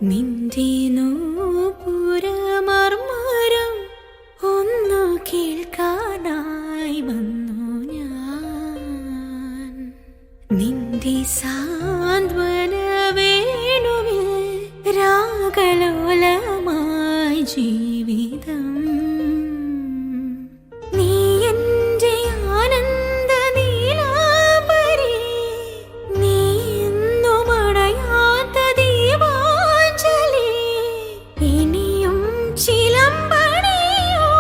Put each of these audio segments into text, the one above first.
നിന്റെ നൂപുരമർമരം ഒന്നു കേൾക്കാനായി വന്നു ഞാൻ. നിന്റെ സാന്ത്വന വേണുവിൽ രാഗലോലമായി ജീവിതം. നീ എന്റെ ആനന്ദ നീലാംബരി, നീ എന്നും അടയാത്ത ദീപാഞ്ജലി. ഇനിയും ചിലമ്പണിയോ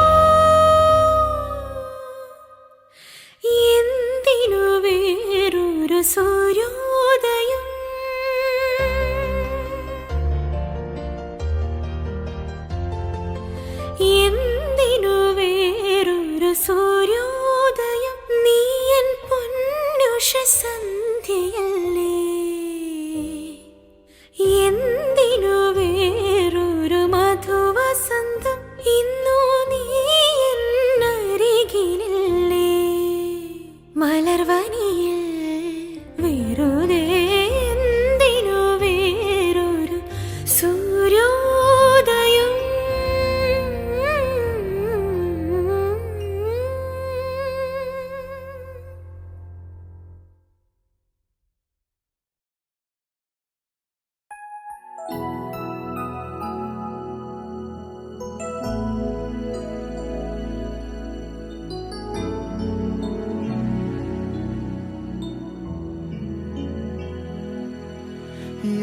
എന്തിനു വേറൊരു സൂര്യോദയം? എന്തിനു വേറൊരു സൂര്യോദയം? നീ എൻ പൊന്നുഷ സന്ധ്യയല്ലേ. എന്തിനു വേറൊരു മധുവസന്തം? ഇന്നു നീ എന്നരികിലില്ലേ. മലർവനിയിൽ വെറുതെ എന്തിനു വേറൊരു സൂര്യോദയം?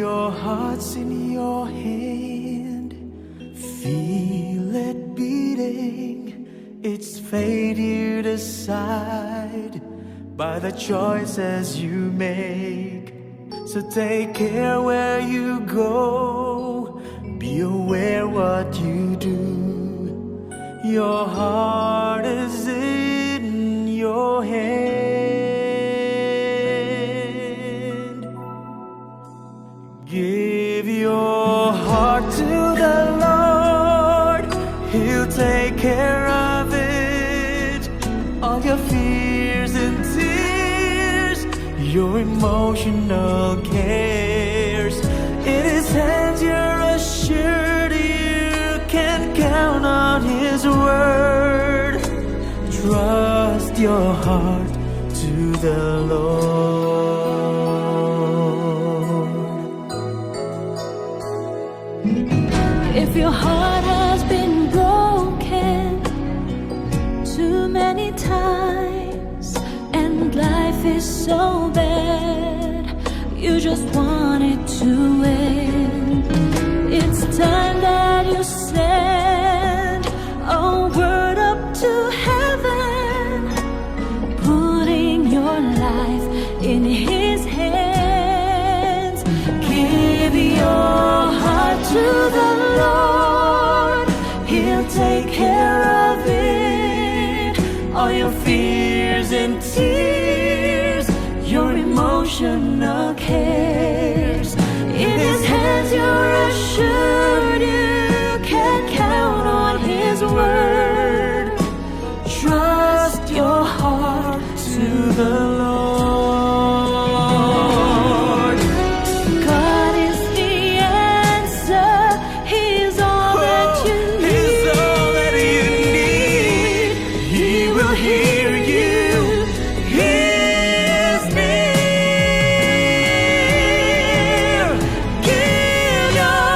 Your heart's in your hand, feel it beating. It's fate you decide by the choices you make. So take care where you go, be aware what you do. Your heart is in your hand. Give your heart to the Lord, He'll take care of it. All your fears and tears, your emotional cares, in His hands you're assured you can count on His word. Trust your heart to the Lord. If your heart has been broken too many times and life is so bad you just want it to end, it's time that you send a word up to heaven, putting your life in His hands. Give your heart to the Lord, He'll take care of it. All your fears and tears, your emotional cares, in His hands you're assured you can count on His word. Trust your heart to the Lord. God is the answer, He's all that you need. He's all that you need. He will hear you. He is near. Give your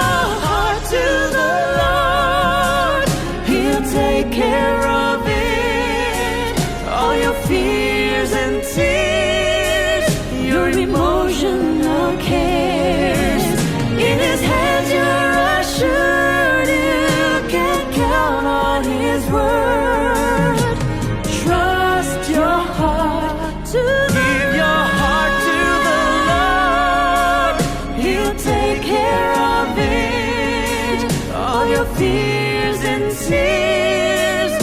heart to the Lord, He'll take care of it. All your fears and tears, your emotional cares, in His hands you're assured you can count on His word. Trust your heart to give your heart to the Lord, He'll take care of it. All your fears and tears,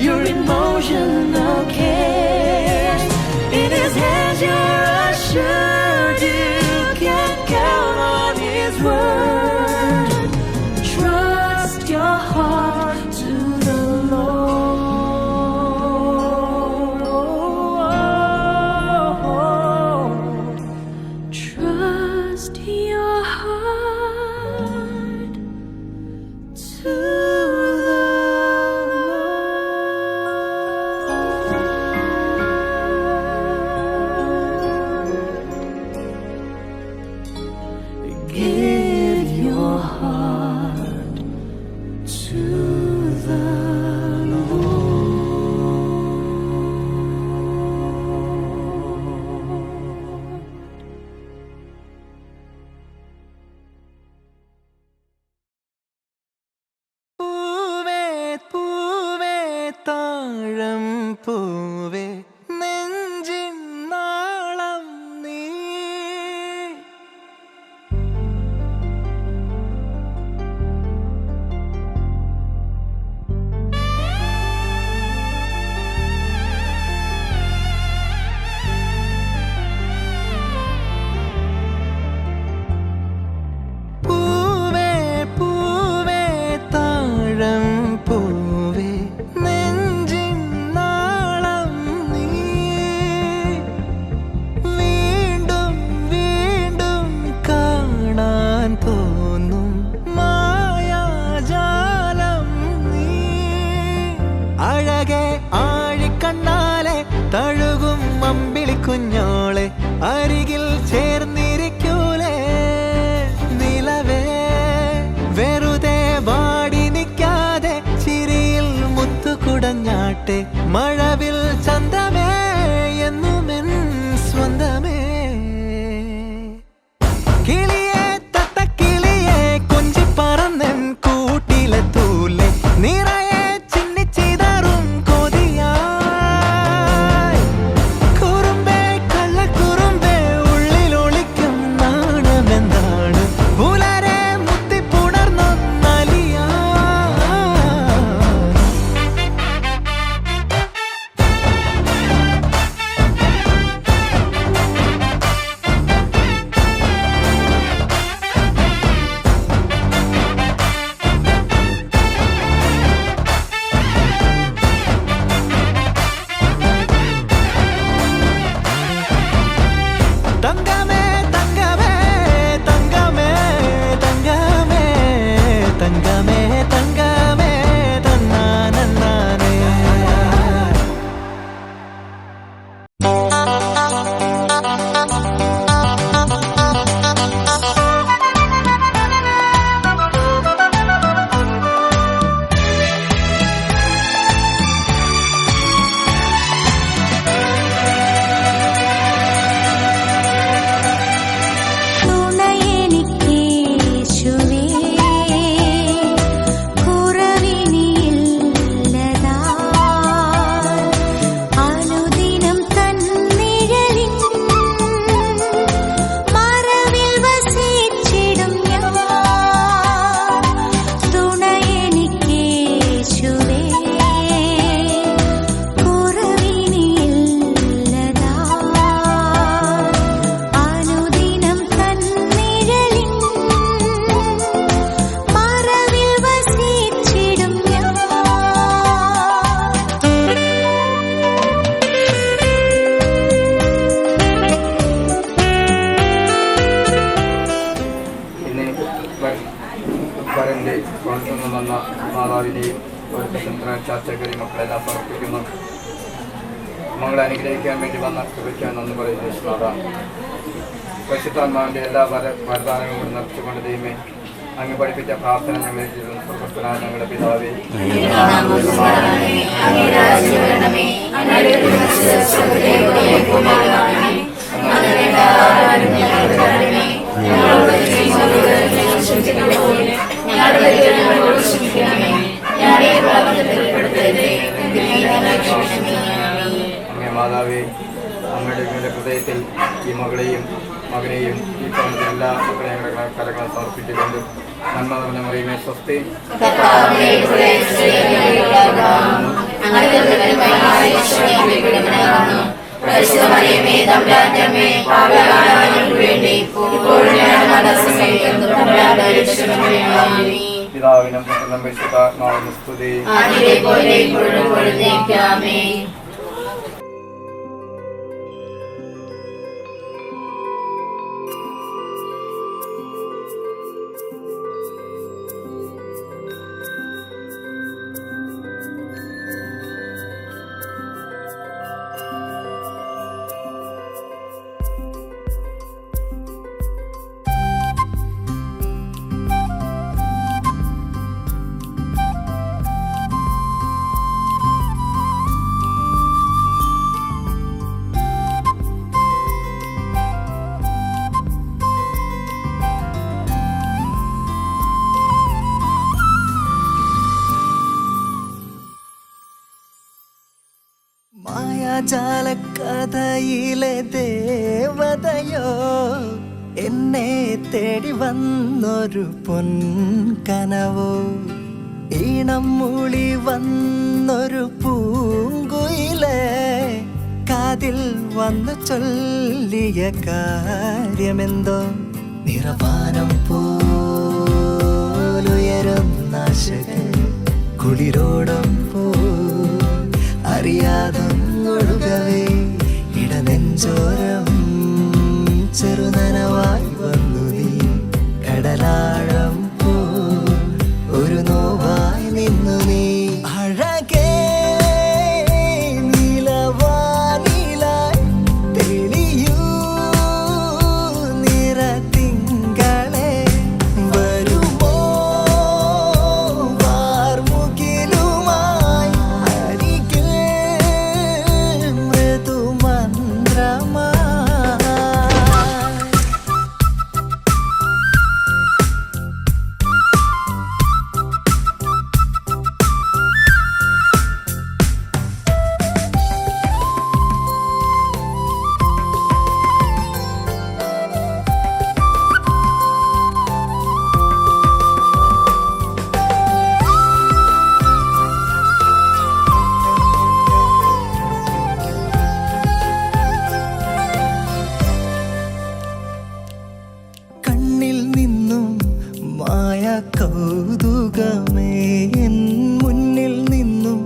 your emotional cares, in His hands you're assured you can count on His word. Trust your heart to the Lord. Trust your heart ഇതിൻ്റെ പുറത്തുനിന്ന് വന്ന മാതാവിനെയും ഒരു ചാച്ചക്കരി മക്കളെല്ലാം സമർപ്പിക്കുന്നു. മകളെ അനുഗ്രഹിക്കാൻ വേണ്ടി വന്ന കൃപയ്ക്കാൻ നന്ദി പറയുന്നു. യേശുനാഥ, പരിശുദ്ധാത്മാവിൻ്റെ എല്ലാ വരദാനങ്ങളും നിറച്ചുകൊണ്ട് ദൈവമേ, അങ്ങ് പഠിപ്പിച്ച പ്രാർത്ഥന ഞങ്ങളിൽ ജീവിതം പ്രവർത്തനായ ഞങ്ങളുടെ പിതാവേ, അങ്ങേ മാതാവേ, അങ്ങയുടെ ഹൃദയത്തിൽ ഈ മകളെയും മകനെയും ഈ പറഞ്ഞ എല്ലാ മക്കളെയും കരങ്ങൾ സമർപ്പിച്ചുകൊണ്ട് നന്മ നിറഞ്ഞ മറിയമേ സ്വസ്തി, പിതാവിനും പുത്രനും പരിശുദ്ധാത്മാവിനും സ്തുതി. മായാജാലക്കഥയിലെ ദേവതയോ എന്നെ തേടി വന്നൊരു പൊൻകനവോ, ഈണം മൂളി വന്നൊരു പൂങ്കുയിലെ കാതിൽ വന്നു ചൊല്ലിയ കാര്യമെന്തോ, നിറവാനം പോലുയരുന്ന ആശകൾ കുളിരോടം പോ അറിയാതൊന്നൊഴുകവേ ഇടനെഞ്ചോരം ചെറുനനവായി വന്നു നീ, കടലാഴം പോ ഒരു നോവായി നിന്നു നീ. അഴകേ നീലവാനിലായി തെളിയൂ നിറത്തിങ്കളെ, വരുമോ വാർമുകിലുമായി അരികിൽ മൃദുമന്ത്രമായി. കണ്ണിൽ നിന്നും മായ കൗതുകമേ, എൻ മുന്നിൽ നിന്നും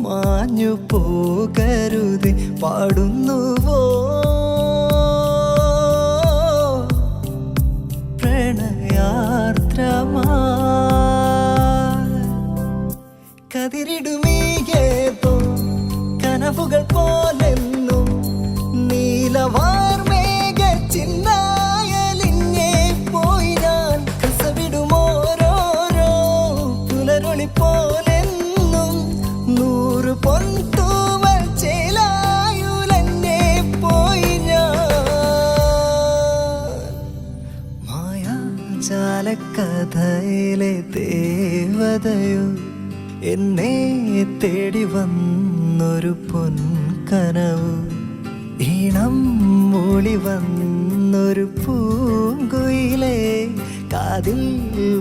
മാഞ്ഞു പോകരുതേ, പാടുന്നുവോ പ്രണയാർദ്രമായി. കതിരിടുമീയേതോ കനവുകൾ പോലെന്നും നീലവാർമേഘ ചിന്നായലിഞ്ഞേ പോയി ഞാൻ, കസവിടുമോരോരോ പുലരൊളി പോലെന്നും നൂറ് പൊൻതൂവൽ ചേലായുലഞ്ഞേ പോയി ഞാൻ. മായാജാലക്കഥയിലെ ദേവതയോ എന്നെ തേടി വന്നൊരു പൊൻകനവു, ഈണം മൂളി വന്നൊരു പൂങ്കുയിലെ കാതിൽ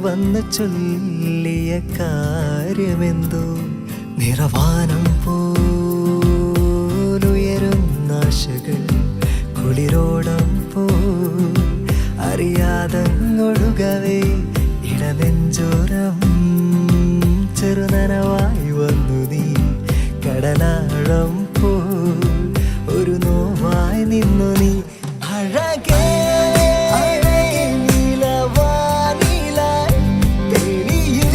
വന്ന് ചൊല്ലിയ കാര്യമെന്തോ, നിറവാനം പോലുയരുന്ന ആശകൾ കുളിരോടം പോ അറിയാതൊഴുകവേ ഇടനെഞ്ചോരം ചെറുനനവായി വന്നു നീ, കടലാഴം പോ ഒരു നോവായി നിന്നു നീ. അഴകേ നീലവാനിലായി തെളിയൂ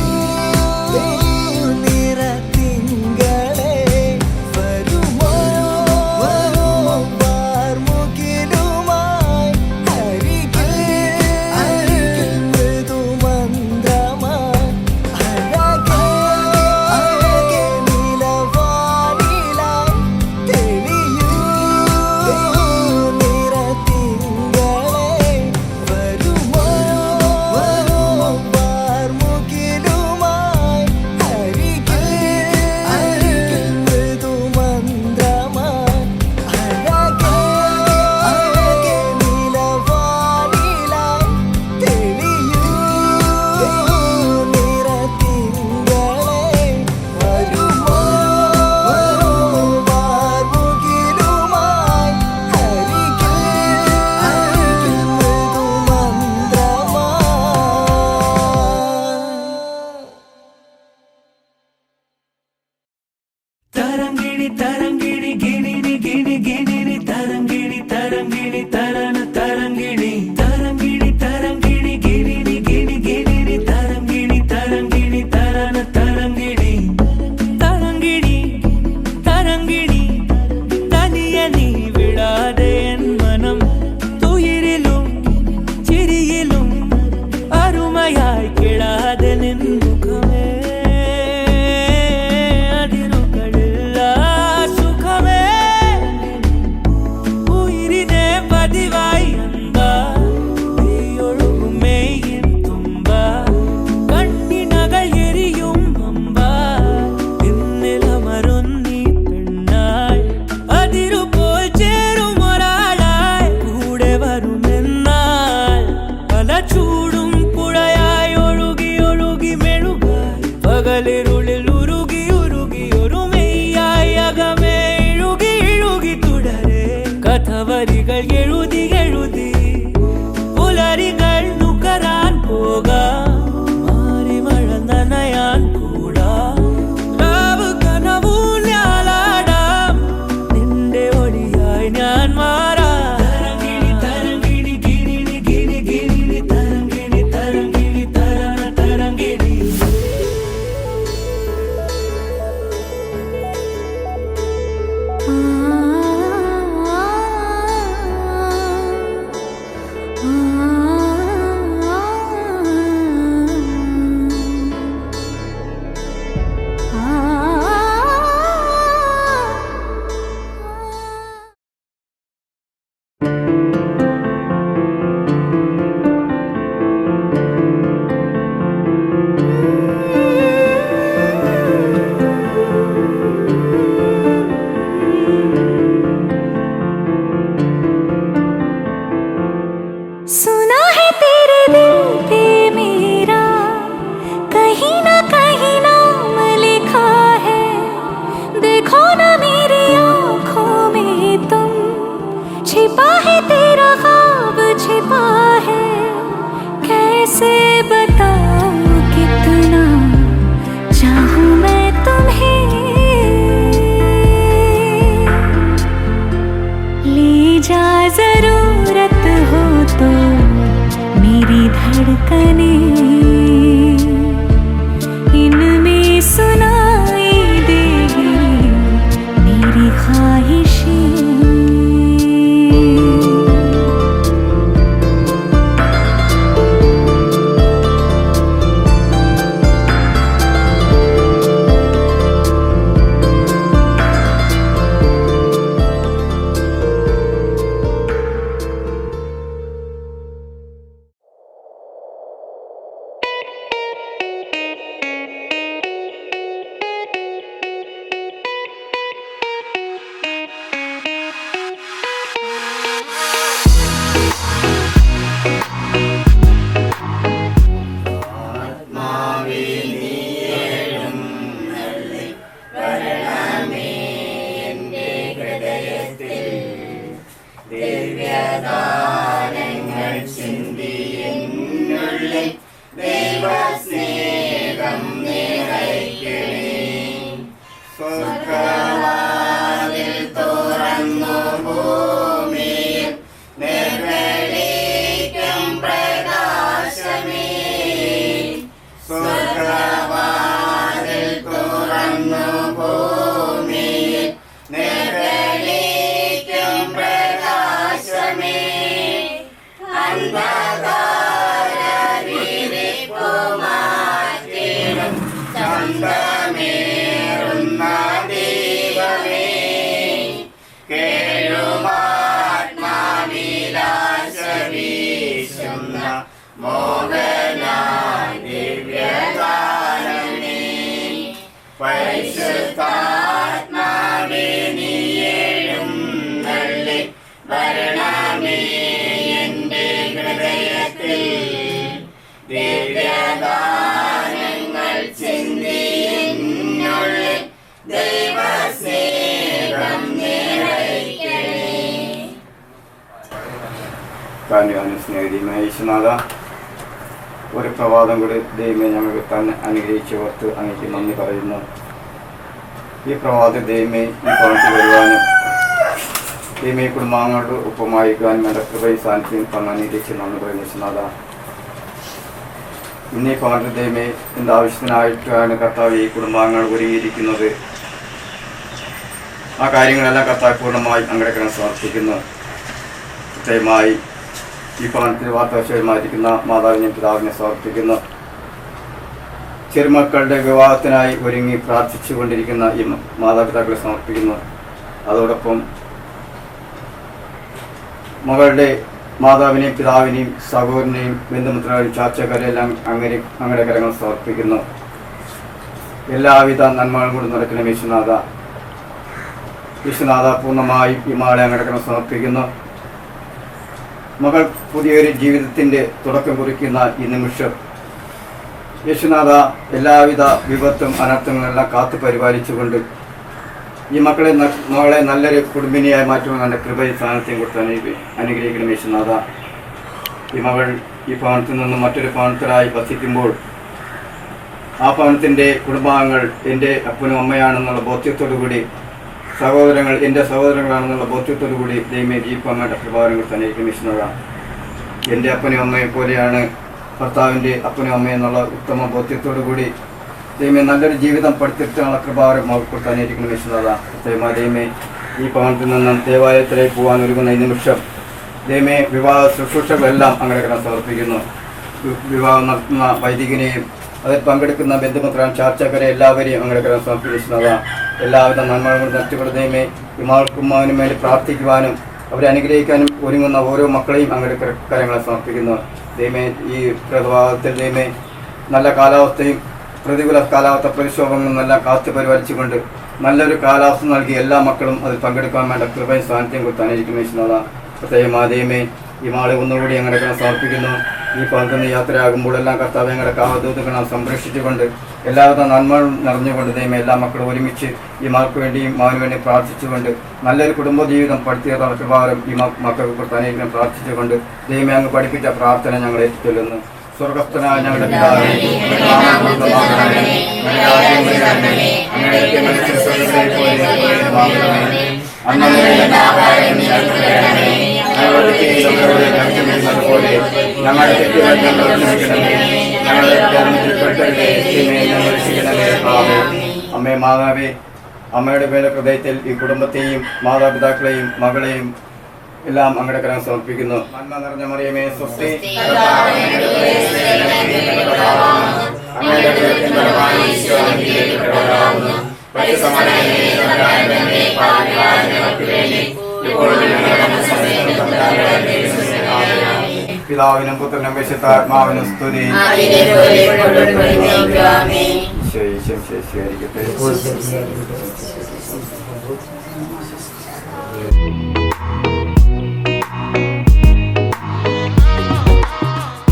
ചൂടും പുഴയായി ഒഴുകി ഒഴുകി മെഴുകായി പകലിരുളിൽ ഉരുകി ഉരുകി ഒരു മെയ്യായി അകമേ ഇഴുകി ഇഴുകി തുടരെ കഥവരികൾ എഴുതി എഴുതി പുലരികൾ നുകരാൻ പോകാം മാറി മഴ നനയാൻ കൂടാ രാവ് കനവൂ ഞാലാടാം നിന്റെ ഒളിയായി ഞാൻ മാറാ തരങ്കിണി തരങ്കിണി ഗിരിണി ഗിരി ഗിരിണി തരങ്കിണി തരങ്കിണി തരണ തരങ്കിണി सुना है तेरे दिल पे मेरा कहीं ना नाम लिखा है देखो ना मेरी आँखों में तुम छिपा है तेरा ख्वाब छिपा है कैसे बताऊं कितना चाहूं मैं तुम्हें ले जा जरूरत हो तो मेरी धड़कने इनमें सुनाई देगी मेरी ख्वाहिशें സ്നേഹിതമായ ഈശ്വനാഥ, ഒരു പ്രഭാതം കൂടി ദൈവമേ ഞങ്ങൾക്ക് തന്നെ അനുഗ്രഹിച്ച് ഓർത്ത് അങ്ങേക്ക് നന്ദി പറയുന്നു. ഈ പ്രഭാതത്തിൽ ദൈവമേ ഈ ഭവനത്തിൽ വരുവാനും ദൈവമേ കുടുംബാംഗങ്ങളുടെ ഒപ്പമായിരിക്കാനും എൻ്റെ കൃപയും സാന്നിധ്യം തന്നെ അനുഗ്രഹിച്ച് നന്ദി പറയുന്നു. ഈശ്വനാഥ, ഇന്നീ ഭവനത്തിൽ ദൈവമേ എൻ്റെ ആവശ്യത്തിനായിട്ടാണ് കർത്താവ് ഈ കുടുംബാംഗങ്ങൾ ഒരുങ്ങിയിരിക്കുന്നത്. ആ കാര്യങ്ങളെല്ലാം കർത്താവ് പൂർണ്ണമായി അങ്ങയുടെ സമർപ്പിക്കുന്നു. പ്രത്യേകമായി ഈ ഭവനത്തിൽ വാർത്താവശ്യമായിരിക്കുന്ന മാതാവിനെ പിതാവിനെ സമർപ്പിക്കുന്നു. ചെറുമക്കളുടെ വിവാഹത്തിനായി ഒരുങ്ങി പ്രാർത്ഥിച്ചു കൊണ്ടിരിക്കുന്ന ഈ മാതാപിതാക്കളെ സമർപ്പിക്കുന്നു. അതോടൊപ്പം മകളുടെ മാതാവിനെയും പിതാവിനെയും സഹോദരനെയും ബന്ധുമിത്രങ്ങളെയും ചാർച്ചക്കാരെല്ലാം അങ്ങയുടെ കരങ്ങൾ സമർപ്പിക്കുന്നു. എല്ലാവിധ നന്മകളും കൊണ്ട് നടക്കുന്ന വിശ്വനാഥ പൂർണ്ണമായി ഈ മകളെ അങ്ങയുടെ കരങ്ങൾ സമർപ്പിക്കുന്നു. മകൾ പുതിയൊരു ജീവിതത്തിൻ്റെ തുടക്കം കുറിക്കുന്ന ഈ നിമിഷം യേശുനാഥ എല്ലാവിധ വിപത്തും അനർത്ഥങ്ങളെല്ലാം കാത്തു പരിപാലിച്ചുകൊണ്ട് ഈ മകളെ നല്ലൊരു കുടുംബിനിയായി മാറ്റുവാൻ എൻ്റെ കൃപയും സ്ഥാനത്തെയും കൊടുത്ത് അനുഗ്രഹിക്കണം യേശുനാഥ. ഈ മകൾ ഈ ഭവനത്തിൽ നിന്നും മറ്റൊരു ഭവനത്തിലായി വസിക്കുമ്പോൾ ആ ഭവനത്തിൻ്റെ കുടുംബാംഗങ്ങൾ എൻ്റെ അപ്പനും അമ്മയാണെന്നുള്ള ബോധ്യത്തോടു കൂടി സഹോദരങ്ങൾ എൻ്റെ സഹോദരങ്ങളാണെന്നുള്ള ബോധ്യത്തോടു കൂടി ദൈവമേ ജീവിപ്പാങ്ങയുടെ കൃപാവരം കൊടുത്ത് അനുഗ്രഹിക്കണം യേശുനാഥ. എൻ്റെ അപ്പനും അമ്മയെ പോലെയാണ് ഭർത്താവിൻ്റെ അപ്പനും അമ്മയും എന്നുള്ള ഉത്തമ ബോധ്യത്തോടു കൂടി ദൈവമേ നല്ലൊരു ജീവിതം പഠിത്തിട്ടാനുള്ള കൃപാവരം കൊടുത്ത് അനുഗ്രഹിക്കണം യേശുനാഥ. ദൈവമേ ഈ ഭവനത്തിൽ നിന്നും ദേവാലയത്തിലേക്ക് പോകാൻ ഒരുങ്ങുന്ന ഈ നിമിഷം ദൈവമേ വിവാഹ ശുശ്രൂഷകളെല്ലാം അങ്ങനെ സമർപ്പിക്കുന്നു. വിവാഹം നടത്തുന്ന വൈദികനെയും അതിൽ പങ്കെടുക്കുന്ന ബന്ധുമിത്രം ചാർച്ചക്കാരെ എല്ലാവരെയും അങ്ങനെ സമർപ്പിക്കുന്നതാണ്. എല്ലാവിധ നന്മകളും നഷ്ടപ്പെടുന്നതുമേ ഈ മകൾക്കും അവനും വേണ്ടി പ്രാർത്ഥിക്കുവാനും അവരെ അനുഗ്രഹിക്കാനും ഒരുങ്ങുന്ന ഓരോ മക്കളെയും അങ്ങനെ കാര്യങ്ങളെ സമർപ്പിക്കുന്നു. ദൈവമേ ഈ പ്രഭാതത്തിൽ ദൈവമേ നല്ല കാലാവസ്ഥയും പ്രതികൂല കാലാവസ്ഥ പരിശോധനകളും എല്ലാം കാത്തു പരിപാലിച്ചുകൊണ്ട് നല്ലൊരു കാലാവസ്ഥ നൽകി എല്ലാ മക്കളും അതിൽ പങ്കെടുക്കാൻ വേണ്ട കൃപയും സ്ഥാനത്തെയും കൊടുത്ത് അനുഗ്രഹിക്കുന്നതാണ്. പ്രത്യേകമാതയമേ ഈ മാളെ ഒന്നുകൂടി അങ്ങനെ സമർപ്പിക്കുന്നു. ഈ പങ്കെന്ന് യാത്രയാകുമ്പോഴെല്ലാം കർത്താവ് ഞങ്ങളുടെ കാവദൂതകളെ സംരക്ഷിച്ചുകൊണ്ട് എല്ലാവിധ നന്മകളും നിറഞ്ഞുകൊണ്ട് ദൈവം എല്ലാ മക്കളും ഒരുമിച്ച് ഈ മകൾക്ക് വേണ്ടിയും മകന് വേണ്ടി പ്രാർത്ഥിച്ചുകൊണ്ട് നല്ലൊരു കുടുംബജീവിതം പഠിത്തിയുള്ള കൃപാവരം ഈ മക്കൾക്ക് കൊടുത്താനേക്കും പ്രാർത്ഥിച്ചുകൊണ്ട് ദൈവമേ അങ്ങ് പഠിപ്പിച്ച പ്രാർത്ഥന ഞങ്ങൾ ഏറ്റുചൊല്ലുന്നു. സ്വർഗസ്ഥനായ ഞങ്ങളുടെ പിതാവേ, അമ്മേ മാതാവേ, അമ്മയുടെ മേലെ ഹൃദയത്തിൽ ഈ കുടുംബത്തെയും മാതാപിതാക്കളെയും മകളെയും എല്ലാം അങ്ങയുടെ കരം സമർപ്പിക്കുന്നു. നന്മ നിറഞ്ഞ മറിയമേ സ്വസ്തി, പിതാവിനും പുത്രനും വിശുദ്ധാത്മാവിനും സ്തുതി.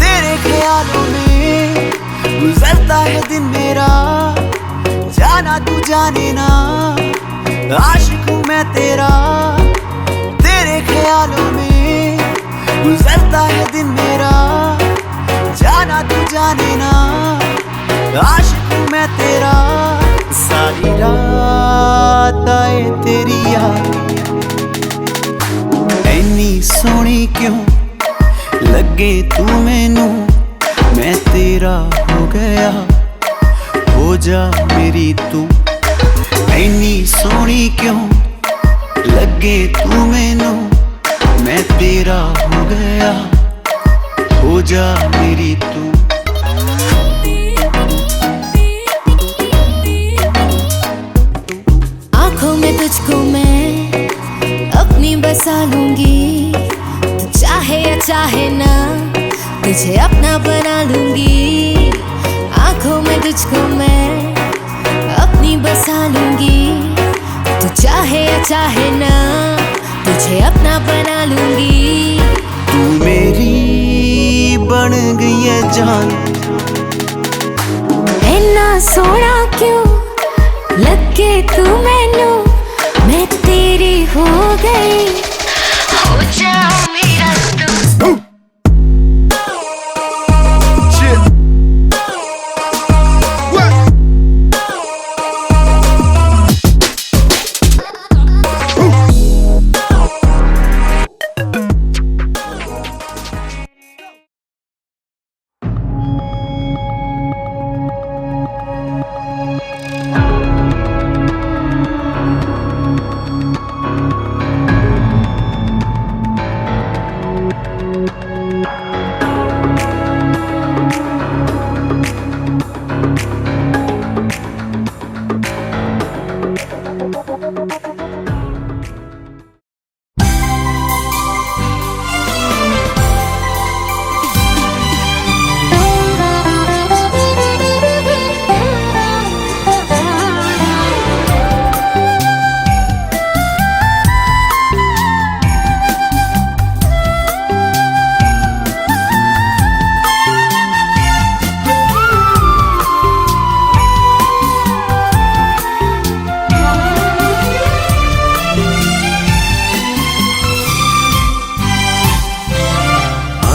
तेरे ख्यालों में गुजरता है दिन मेरा, जाना तू जाने ना आशिक हूँ मैं तेरा. तेरे ख्यालों में गुजरता है दिन मेरा, जाना तू जाने ना आशिक हूँ मैं तेरा. सारी रात आए तेरी याद, ऐनी सोनी क्यों लगे तू मैनू, मैं तेरा हो गया, हो जा मेरी तू. ऐनी सोनी क्यों लगे तू मैनू, मैं तेरा हो गया, हो जा मेरी तू. आँखों में तुझको मैं अपनी बसा लूंगी, तू चाहे या चाहे ना तुझे अपना बना लूंगी. आँखों में तुझको मैं अपनी बसा लूंगी, तू चाहे या चाहे ना तुझे अपना बना लूंगी. तू मेरी बन गई है जान, इन्ना सोना क्यों लगे तू मैनू, मैं तेरी हो गई, हो जा मेरा तू.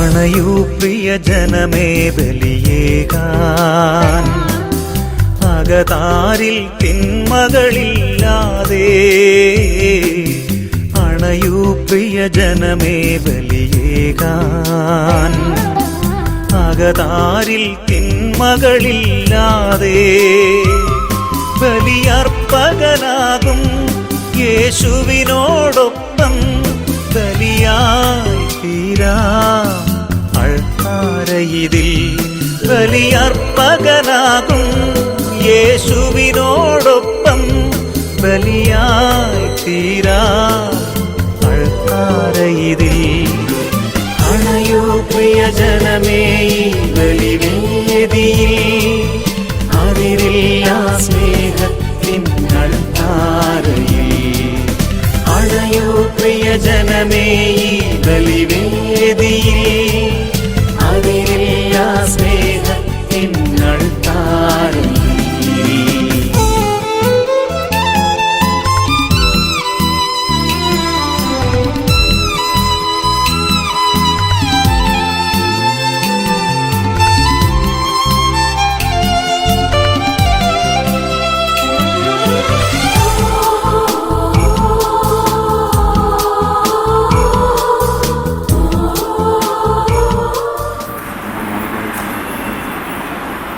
അണയൂ പ്രിയ ജനമേ ബലിയേകാൻ, അകതാരിൽ തിന്മകളില്ലാതെ. അണയൂ പ്രിയ ജനമേ ബലിയേകാൻ, അകതാരിൽ തിന്മകളില്ലാതെ. ബലിയർപ്പകനാകും യേശുവിനോടൊപ്പം ബലിയായി തീരാം അൾത്താരയിതിൽ. ബലിയർപ്പകനാകും യേശുവിനോടൊപ്പം ബലിയായി തീരാം അൾത്താരയിതിൽ. അണയൂ പ്രിയജനമേ ഈ ബലിവേദിയിൽ, അതിരില്ലാ സ്നേഹത്തിൻ അൾത്താരയിൽ. അണയൂ പ്രിയജനമേ ഈ ബലിവേദിയിൽ, അതിരില്ലാ സ്നേഹത്തിൻ അൾത്താരയിൽ.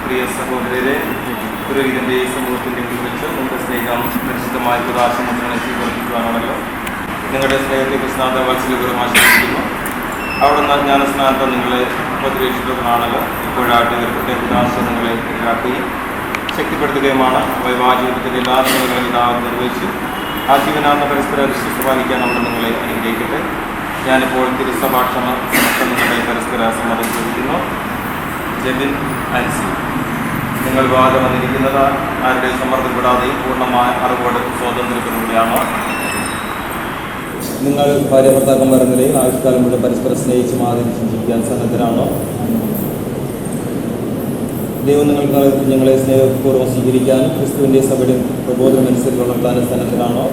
പ്രിയ സഹോദരരെ, പുരോഹിതന്റെ സമൂഹത്തിന്റെ കുറിച്ച് നമ്മുടെ സ്നേഹം പരിശുദ്ധമായ ഉദാശനങ്ങളെ സ്വീകരിക്കുവാനാണല്ലോ. നിങ്ങളുടെ സ്നേഹത്തെ കൃഷ്ണാന്ത വാത്സല്യപൂർവ്വം ആശംസിക്കുന്നു. അവിടെ നിന്ന് ജ്ഞാനസ്നാനത്തെ നിങ്ങളെ ഉപദ്രവിച്ചിട്ടുള്ളതാണല്ലോ. ഇപ്പോഴായിട്ട് ഇവരുടെ ഉദാശ നിങ്ങളെ ഇതാക്കുകയും ശക്തിപ്പെടുത്തുകയുമാണ്. വൈവാഹികത്തിൻ്റെ എല്ലാ നിലകളും ഇതാവും നിർവഹിച്ചു ആജീവനാന്ത പരസ്പര വിശ്വസ്ത പാലിക്കാൻ അവിടെ നിങ്ങളെ അനുഗ്രഹിക്കട്ടെ. ഞാനിപ്പോൾ തിരുസഭാക്ഷണ നിങ്ങളെ പരസ്പര സമ്മതം ചോദിക്കുന്നു. ജെബിൻ ആൻസി, നിങ്ങൾ വാദം വന്നിരിക്കുന്നത് ആരുടെ സമ്മർദ്ദപ്പെടാതെയും പൂർണ്ണമായ അറിവോടെ സ്വാതന്ത്ര്യത്തിലൂടെയാണോ? നിങ്ങൾ ഭാര്യ ഭർത്താക്കന്മാർ എന്ന നിലയിൽ ആയുഷ്കാലം മുഴുവൻ പരസ്പരം സ്നേഹിച്ചും ആദരിച്ചും ജീവിക്കാൻ സന്നദ്ധരാണോ? ദൈവം നിങ്ങൾക്ക് കുഞ്ഞുങ്ങളെ സ്നേഹപൂർവ്വം സ്വീകരിക്കാനും ക്രിസ്തുവിൻ്റെ സഭയുടെ പ്രബോധനമനുസരിച്ച് വളർത്താനും സന്നദ്ധരാണോ?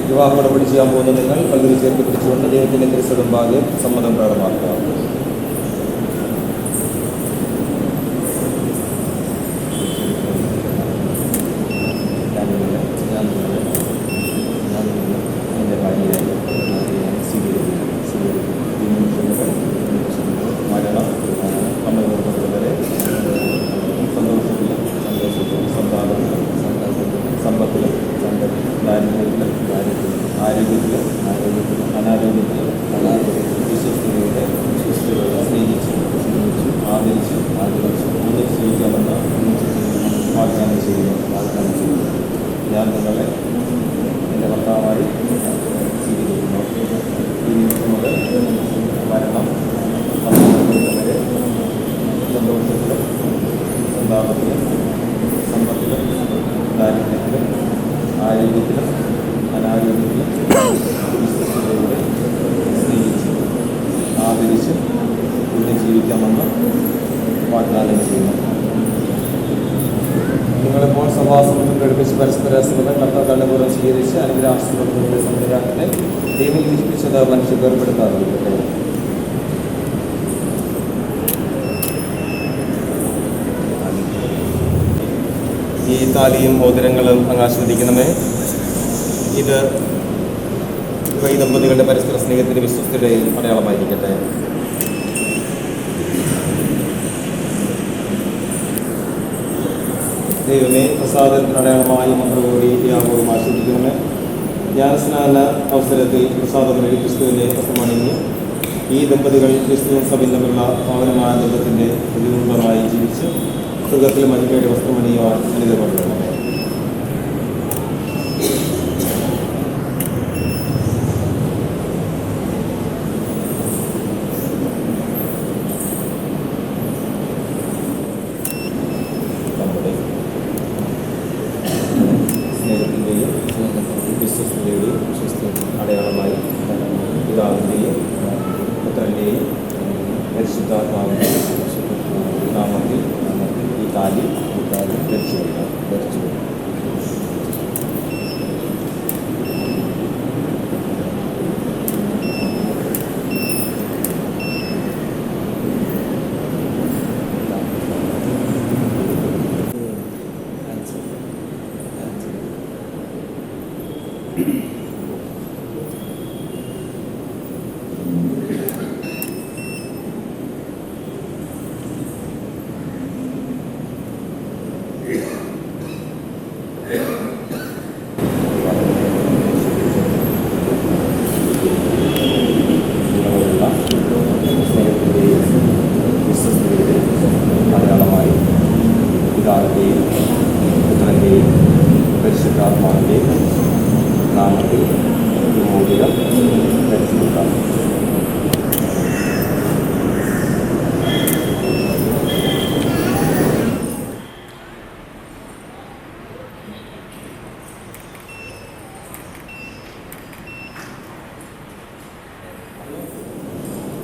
വിവാഹം ഉടമ്പടി ചെയ്യാൻ പോകുന്ന നിങ്ങൾ പള്ളിയിൽ ചേർത്ത് പിടിച്ചുകൊണ്ട് ദൈവത്തിൻ്റെ തിരുസഭമ്പാകെ സമ്മതം പ്രകടമാക്കുക. ഞാൻ നിങ്ങളെ എൻ്റെ ഭർത്താവായി സ്വീകരിക്കുന്നു. ഈ നിമിഷം മുതൽ മരണം വരെ സന്തോഷത്തിലും സന്താപത്തിലും സമ്പത്തിലും ദാരിദ്ര്യത്തിലും ആരോഗ്യത്തിലും അനാരോഗ്യത്തിലും വിശ്വസ്തയോടെ സ്നേഹിച്ച് ആദരിച്ചും ഇവിടെ ജീവിക്കാമെന്ന് വാഗ്ദാനം ചെയ്യുന്നു. നിങ്ങളിപ്പോൾ സഭാസമൂഹം ഘടിപ്പിച്ച് പരസ്പര സമ്മതം കർത്താക്കളുടെ സ്വീകരിച്ച് അനുഗ്രഹാസ്ത്രങ്ങളുടെ സംവിധാനത്തെ ദൈവം വിധിപ്പിച്ചത് മനുഷ്യ വേർപെടുത്താതിരിക്കട്ടെ. ഈ താലിയും മോതിരങ്ങളും അങ്ങ് ആസ്വദിക്കണമേ. ഇത് ഈ ദമ്പതികളുടെ പരസ്പര സ്നേഹത്തിൻ്റെ വിശ്വസ്തയുടെയും അടയാളമായിരിക്കട്ടെ. ദൈവമേ, പ്രസാദത്തിന് അടയാളമായി മന്ത്രകോടി യാഗവും ആസ്വദിക്കണമേ. ജ്ഞാനസ്നാന അവസരത്തിൽ പ്രസാദം വഴി ക്രിസ്തുവിനെ വസ്ത്രമണിഞ്ഞ് ഈ ദമ്പതികൾ ക്രിസ്തുവും സഭയും തമ്മിലുള്ള പാവനമായ ബന്ധത്തിൻ്റെ പ്രതിബിംബമായി ജീവിച്ച് സ്വർഗത്തിലും മനുഷ്യരുടെ വസ്ത്രമണിയുവാൻ അനുഗ്രഹപ്പെടണമേ. സ്നേഹത്തിൻ്റെയും വിശ്വസ്തയുടെയും അടയാളമായി പിതാവിൻ്റെയും പുത്രൻ്റെയും പരിശുദ്ധാത്മാവിൻ്റെയും നാമത്തിൽ ഈ താലി ധരിച്ചു കൊടുക്കാം.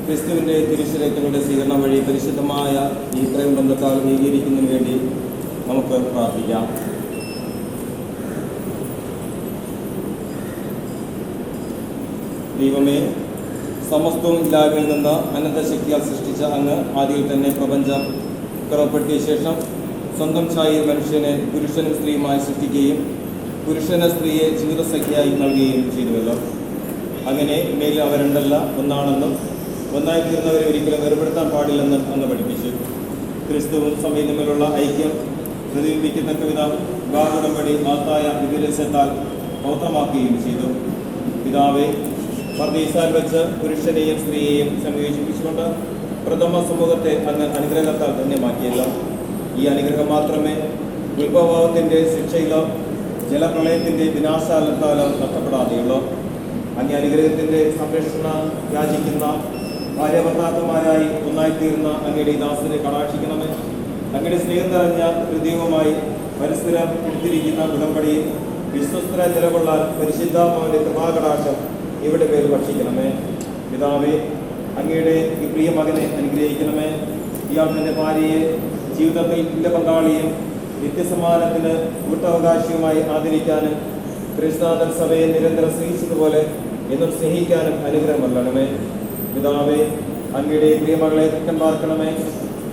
ക്രിസ്തുവിൻ്റെ തിരുശരീരങ്ങളുടെ സ്വീകരണം വഴി പരിശുദ്ധമായ ഈ പ്രേമബന്ധത്താൽ നീതീകരിക്കുന്നതിന് വേണ്ടി നമുക്ക് പ്രാർത്ഥിക്കാം. ദൈവമേ, സമസ്തവും ഇല്ലായ്മയിൽ നിന്ന് അനന്തശക്തിയാൽ സൃഷ്ടിച്ച അങ്ങ് ആദ്യയിൽ തന്നെ പ്രപഞ്ചം പിറപ്പെടുത്തിയ ശേഷം സ്വന്തം ഛായയിൽ മനുഷ്യനെ പുരുഷനും സ്ത്രീയുമായി സൃഷ്ടിക്കുകയും പുരുഷന് സ്ത്രീയെ ജീവിതസഖ്യയായി നൽകുകയും ചെയ്തുവല്ലോ. അങ്ങനെ മേലിൽ അവർ രണ്ടല്ല ഒന്നാണെന്നും ഒന്നായി തീർന്നവരെ ഒരിക്കലും വേർപെടുത്താൻ പാടില്ലെന്നും അങ്ങ് പഠിപ്പിച്ചു. ക്രിസ്തുവും സഭയും തമ്മിലുള്ള ഐക്യം പ്രതിബിംബിക്കത്തക്ക വിധം വിവാഹോടമ്പടി മഹത്തായ വിപുലത്താൽ പൗത്രമാക്കുകയും ചെയ്തു. പിതാവേ, പർദീസാൽ വെച്ച് പുരുഷനെയും സ്ത്രീയെയും സംയോജിപ്പിച്ചുകൊണ്ട് പ്രഥമ സമൂഹത്തെ അങ്ങ് അനുഗ്രഹത്താൽ ധന്യമാക്കിയല്ലോ. ഈ അനുഗ്രഹം മാത്രമേ ഉത്ഭവത്തിൻ്റെ ശിക്ഷയിലോ ജലപ്രളയത്തിൻ്റെ വിനാശാലത്താലോ നഷ്ടപ്പെടാതെയുള്ളൂ. അങ്ങ് അനുഗ്രഹത്തിൻ്റെ സംരക്ഷണം യാചിക്കുന്ന ഭാര്യഭർത്താക്കന്മാരായി ഒന്നായിത്തീർന്ന അങ്ങയുടെ ദാസനെ കടാക്ഷിക്കണമേ. അങ്ങയുടെ സ്നേഹം നിറഞ്ഞ ഹൃദയവുമായി പരസ്പരം എടുത്തിരിക്കുന്ന ഉടമ്പടിയിൽ വിശ്വസ്തര നിലകൊള്ളാൻ പരിശുദ്ധാത്മാവിന്റെ കൃപാകടാക്ഷം ഇവിടെ പേര് ഭക്ഷിക്കണമേ. പിതാവേ, അങ്ങയുടെ ഈ പ്രിയ മകനെ അനുഗ്രഹിക്കണമേ. ഇയാൾ തന്റെ ഭാര്യയെ ജീവിതത്തിൽ തുല്യ പങ്കാളിയും നിത്യസമ്മാനത്തിന് കൂട്ടവകാശിയുമായി ആദരിക്കാനും ക്രിസ്തുനാഥൻ സഭയെ നിരന്തരം സ്നേഹിച്ചതുപോലെ എന്നും സ്നേഹിക്കാനും അനുഗ്രഹം നൽകണമേ. പിതാവേ, അങ്ങയുടെ പ്രിയമകളെ തെക്കൻ പാർക്കണമേ.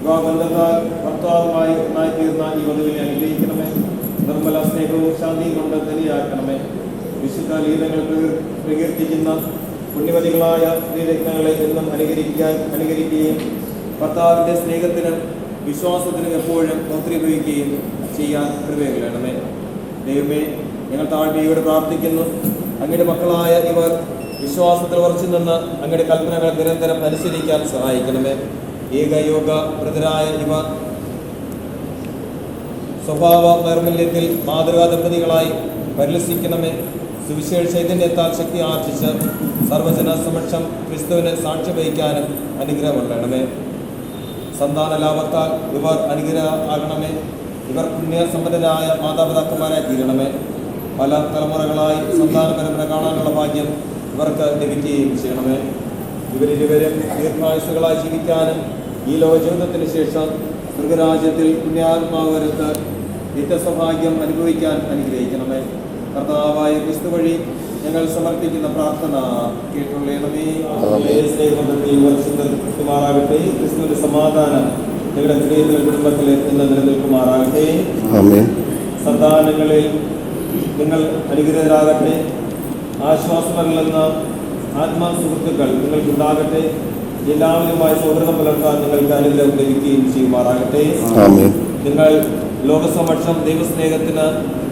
വിവാഹബന്ധത്താൽ ഭർത്താവുമായി ഒന്നായിത്തീർന്ന ഈ വധുവിനെ അനുഗ്രഹിക്കണമേ. നിർമ്മല സ്നേഹവും ശാന്തിയും കൊണ്ട് ധനിയാക്കണമേ. വിശുദ്ധ ലീലങ്ങൾ പ്രകീർത്തിക്കുന്ന പുണ്യവതികളായ സ്ത്രീരത്നങ്ങളെ എന്നും അനുകരിക്കുകയും ഭർത്താവിൻ്റെ സ്നേഹത്തിനും വിശ്വാസത്തിനും എപ്പോഴും പ്രവർത്തിക്കുകയും ചെയ്യാൻ കൃപകളണമേ. ദൈവമേ, ഞങ്ങൾ താഴ്മയോടെ പ്രാർത്ഥിക്കുന്നു. അങ്ങയുടെ മക്കളായ ഇവർ വിശ്വാസത്തിൽ ഉറച്ചു നിന്ന് അങ്ങയുടെ കൽപ്പനകൾ നിരന്തരം അനുസരിക്കാൻ സഹായിക്കണമേ. ഏകയോഗ പ്രതരായ ഇവർ സ്വഭാവ നൈർമല്യത്തിൽ മാതൃകാ ദമ്പതികളായി പരിലസിക്കണമേ. സുവിശേഷ ചൈതന്യത്താൽ ശക്തി ആർജിച്ച് സർവജന സമക്ഷം ക്രിസ്തുവിനെ സാക്ഷ്യം വഹിക്കാനും അനുഗ്രഹമുള്ളണമേ. സന്താന ലാഭത്താൽ ഇവർ അനുഗ്രഹമാകണമേ. ഇവർ പുണ്യസമ്പന്നരായ മാതാപിതാക്കന്മാരായി തീരണമേ. പല തലമുറകളായി സന്താന പരമ്പര കാണാനുള്ള ഭാഗ്യം ഇവർക്ക് ലഭിക്കുകയും ചെയ്യണമേ. ഇവരിരുവരും ദീർഘായുസുകളായി ജീവിക്കാനും ഈ ലോക ജീവിതത്തിന് ശേഷം മൃഗരാജ്യത്തിൽ പുണ്യാത്മാവരത്ത് നിത്യസൗഭാഗ്യം അനുഭവിക്കാൻ അനുഗ്രഹിക്കണമേ. കർത്താവായ ക്രിസ്തു വഴി ഞങ്ങൾ സമർപ്പിക്കുന്ന പ്രാർത്ഥന കേട്ടുകൊള്ളണമേ. വർഷിക്കുമാറാകട്ടെ. ക്രിസ്തുവിന്റെ സമാധാനം ഞങ്ങളുടെ സ്നേഹിതരുടെ കുടുംബത്തിൽ എന്ന് നിലനിൽക്കുമാറാകട്ടെ. സന്താനങ്ങളിൽ നിങ്ങൾ അനുഗ്രഹരാകട്ടെ. ആശ്വാസമല്ലെന്ന ആത്മാസുഹൃത്തുക്കൾ നിങ്ങൾക്കുണ്ടാകട്ടെ. എല്ലാവരുമായി സൗഹൃദം പുലർത്താൻ നിങ്ങൾക്ക് അനുഗ്രഹം ലഭിക്കുകയും ചെയ്യുമാറാകട്ടെ. നിങ്ങൾ ലോകസമക്ഷം ദൈവസ്നേഹത്തിന്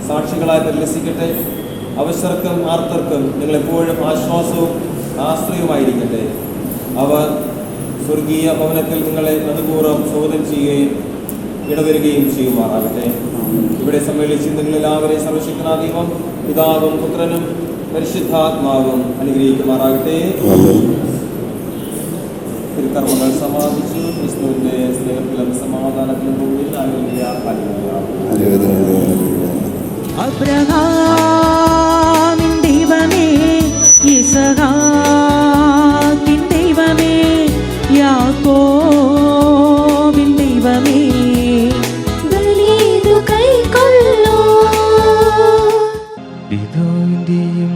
സാക്ഷികളായി പരിലസിക്കട്ടെ. അവശർക്കും ആർത്തർക്കും നിങ്ങളെപ്പോഴും ആശ്വാസവും ആശ്രയവുമായിരിക്കട്ടെ. അവർ സ്വർഗീയ ഭവനത്തിൽ നിങ്ങളെ നന്ദിപൂർവ്വം സ്വാഗതം ചെയ്യുകയും ഇടവരുകയും ചെയ്യുമാറാകട്ടെ. ഇവിടെ സമ്മേളിച്ച് നിങ്ങളെല്ലാവരെയും സർവശക്തനായ ദൈവം പിതാവും പുത്രനും പരിശുദ്ധാത്മാവും അനുഗ്രഹിക്കുമാറാകട്ടെ. തിരുക്കർമ്മങ്ങൾ സമാപിച്ചു. ക്രിസ്തുവിന്റെ സ്നേഹത്തിലും സമാധാനത്തിലും മുമ്പിൽ അബ്രഹാമിൻ ദൈവമേ, യിസ്ഹാക്കിൻ ദൈവമേ, യാക്കോബിൻ ദൈവമേ, ബലിയിതു കൈക്കൊള്ളൂ. പിതാവിന്റെയും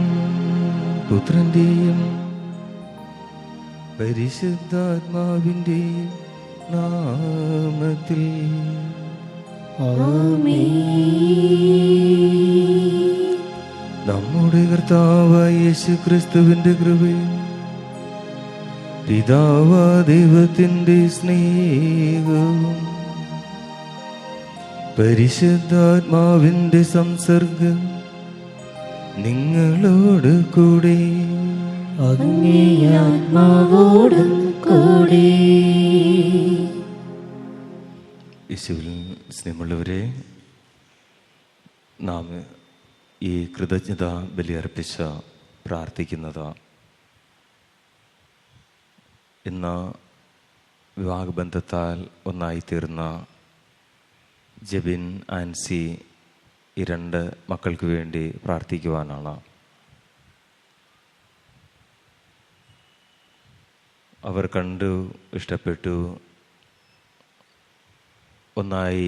പുത്രന്റെയും പരിശുദ്ധാത്മാവിന്റെയും നാമത്തിൽ നമ്മുടെ കർത്താവായ യേശു ക്രിസ്തുവിന്റെ കൃപയും പിതാവാ ദൈവത്തിന്റെ സ്നേഹവും പരിശുദ്ധാത്മാവിന്റെ സംസർഗം നിങ്ങളോട് കൂടെ അങ്ങേ ആത്മാവോടും കൂടെ. യേശുവിൽ സ്നേഹമുള്ളവരെ, നാം ഈ കൃതജ്ഞത ബലിയർപ്പിച്ച പ്രാർത്ഥിക്കുന്നത് ഇന്ന് വിവാഹബന്ധത്താൽ ഒന്നായിത്തീർന്ന ജെബിൻ ആൻസി ഈ രണ്ട് മക്കൾക്ക് വേണ്ടി പ്രാർത്ഥിക്കുവാനാണ്. അവർ കണ്ടു, ഇഷ്ടപ്പെട്ടു, ഒന്നായി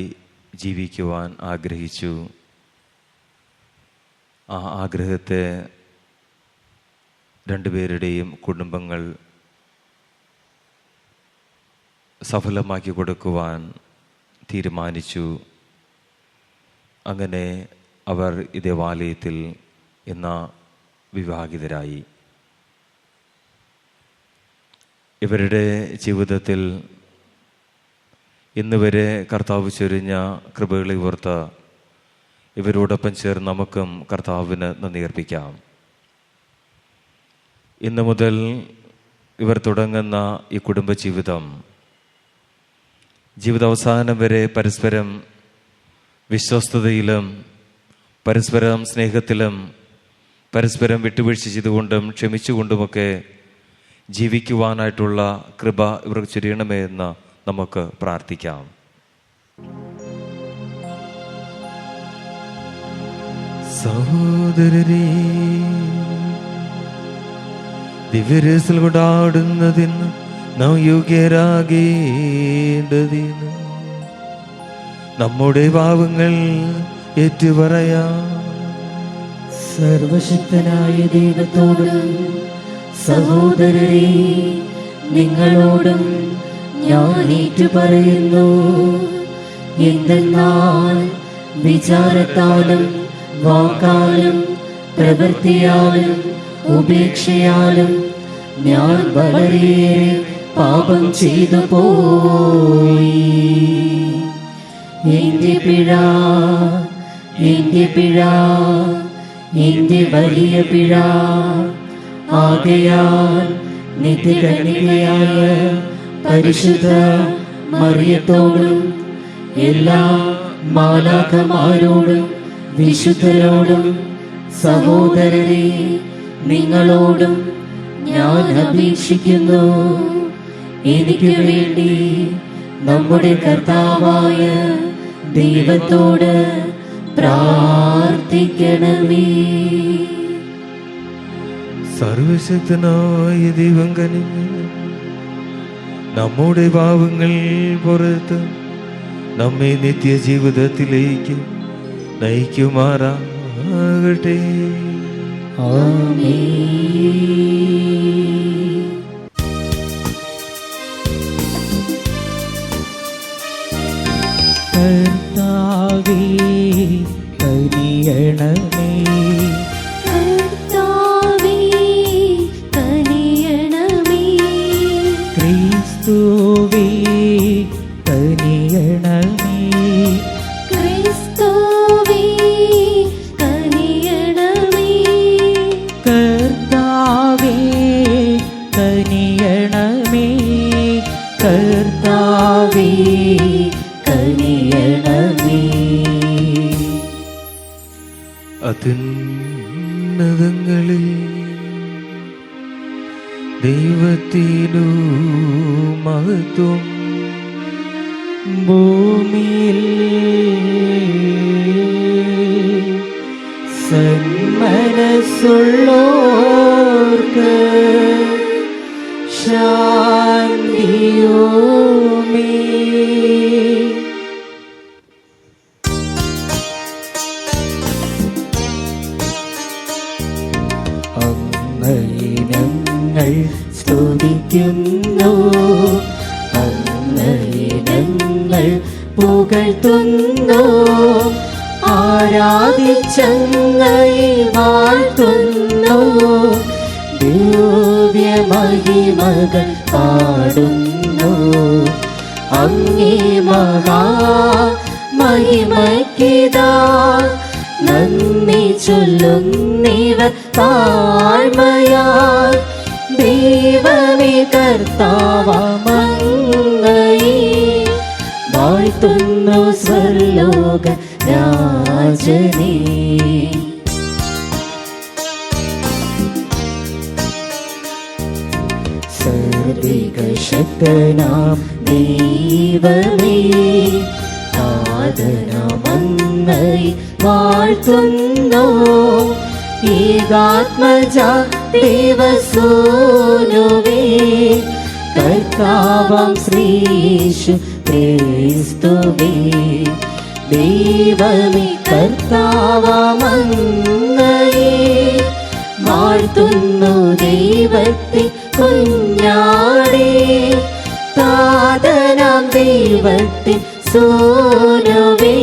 ജീവിക്കുവാൻ ആഗ്രഹിച്ചു. ആ ആഗ്രഹത്തെ രണ്ടുപേരുടെയും കുടുംബങ്ങൾ സഫലമാക്കി കൊടുക്കുവാൻ തീരുമാനിച്ചു. അങ്ങനെ അവർ ഈ ദേവാലയത്തിൽ ഇന്ന് വിവാഹിതരായി. ഇവരുടെ ജീവിതത്തിൽ ഇന്ന് വരെ കർത്താവ് ചൊരിഞ്ഞ കൃപകളെ ഓർത്ത് ഇവരോടൊപ്പം ചേർന്ന് നമുക്കും കർത്താവിന് നന്ദി അർപ്പിക്കാം. ഇന്ന് മുതൽ ഇവർ തുടങ്ങുന്ന ഈ കുടുംബജീവിതം ജീവിതാവസാനം വരെ പരസ്പരം വിശ്വസ്തതയിലും പരസ്പരം സ്നേഹത്തിലും പരസ്പരം വിട്ടുവീഴ്ച ചെയ്തുകൊണ്ടും ക്ഷമിച്ചുകൊണ്ടുമൊക്കെ ജീവിക്കുവാനായിട്ടുള്ള കൃപ ഇവർക്ക് ചൊരിയണമേ എന്ന് നമുക്ക് പ്രാർത്ഥിക്കാം. സഹോദരരേ, ദിവ്യരഹസ്യം കൊണ്ടാടുന്നതിന് നാം യോഗ്യരാകേണ്ടതിന് നമ്മുടെ പാവങ്ങൾ ഏറ്റുപറയാം. സർവശക്തനായ ദൈവത്തോടും സഹോദരരെ നിങ്ങളോടും ഞാൻ ഏറ്റുപറയുന്നു. എന്തെന്നാൽ വിചാരത്താലും വാക്കാലും പ്രവൃത്തിയാലും ഉപേക്ഷയാലും ഞാൻ വളരെയേറെ പാപം ചെയ്തു പോയി. എന്റെ പിഴ, എന്റെ വലിയ പിഴ. ആകയാൽ നിത്യകന്യകയായ പരിശുദ്ധ മറിയത്തോടും എല്ലാ മാലാഖമാരോടും വിശുദ്ധരോടും സഹോദരരെ നിങ്ങളോടും ഞാൻ അപേക്ഷിക്കുന്നു, എനിക്ക് വേണ്ടി നമ്മുടെ കർത്താവായ ദൈവത്തോട് പ്രാർത്ഥിക്കണമേ. സർവശക്തനായ ദൈവം കനിഞ്ഞ് നമ്മുടെ പാവങ്ങൾ പുറത്ത് നമ്മെ നിത്യജീവിതത്തിലേക്ക് നയിക്കുമാറാകട്ടെ. കർത്താവേ കനിയണമേ, കർത്താവേ കനിയണമേ, ക്രിസ്തുവേ കനിയണമേ, ക്രിസ്തുവേ കനിയണമേ, കർത്താവേ കനിയണമേ, കർത്താവേ കനിയണമേ. അത്യുന്നതങ്ങളിൽ ദൈവത്തിനു മഹത്വം, ഭൂമിയിൽ സന്മനസ്സുള്ളോർക്ക് ശാന്തിയോമേ. അങ്ങയിനങ്ങൾ സ്തുതിക്കുന്നു, അങ്ങയിനങ്ങൾ പുകഴ്ത്തുന്നു, ആരാധിച്ചങ്ങയെ വാഴ്ത്തുന്നു, ദിവ്യമഹിമകൾ പാടുന്നു. അങ്ങേ മഹാമഹിമയ്ക്കിതാ നന്ദി ചൊല്ലുന്നിവർ താഴ്മയാൽ. ദൈവമേ കർത്താവമങ്ങയെ വാഴ്ത്തുന്നു സ്വർലോക രാജനേ. സർവ്വിക ശക്തനാം ദൈവമേ ആദരമങ്ങയെ വാഴ്ത്തുന്നു. ഏകാത്മജ ദേവസൂനുവേ കർത്താവാം ശ്രീയേശു ക്രിസ്തുവേ. ദൈവമേ കർത്താവാമങ്ങയെ വാഴ്ത്തുന്നു ദൈവത്തെ കുഞ്ഞാടേ. താതനാം ദൈവത്തെ സോനവേ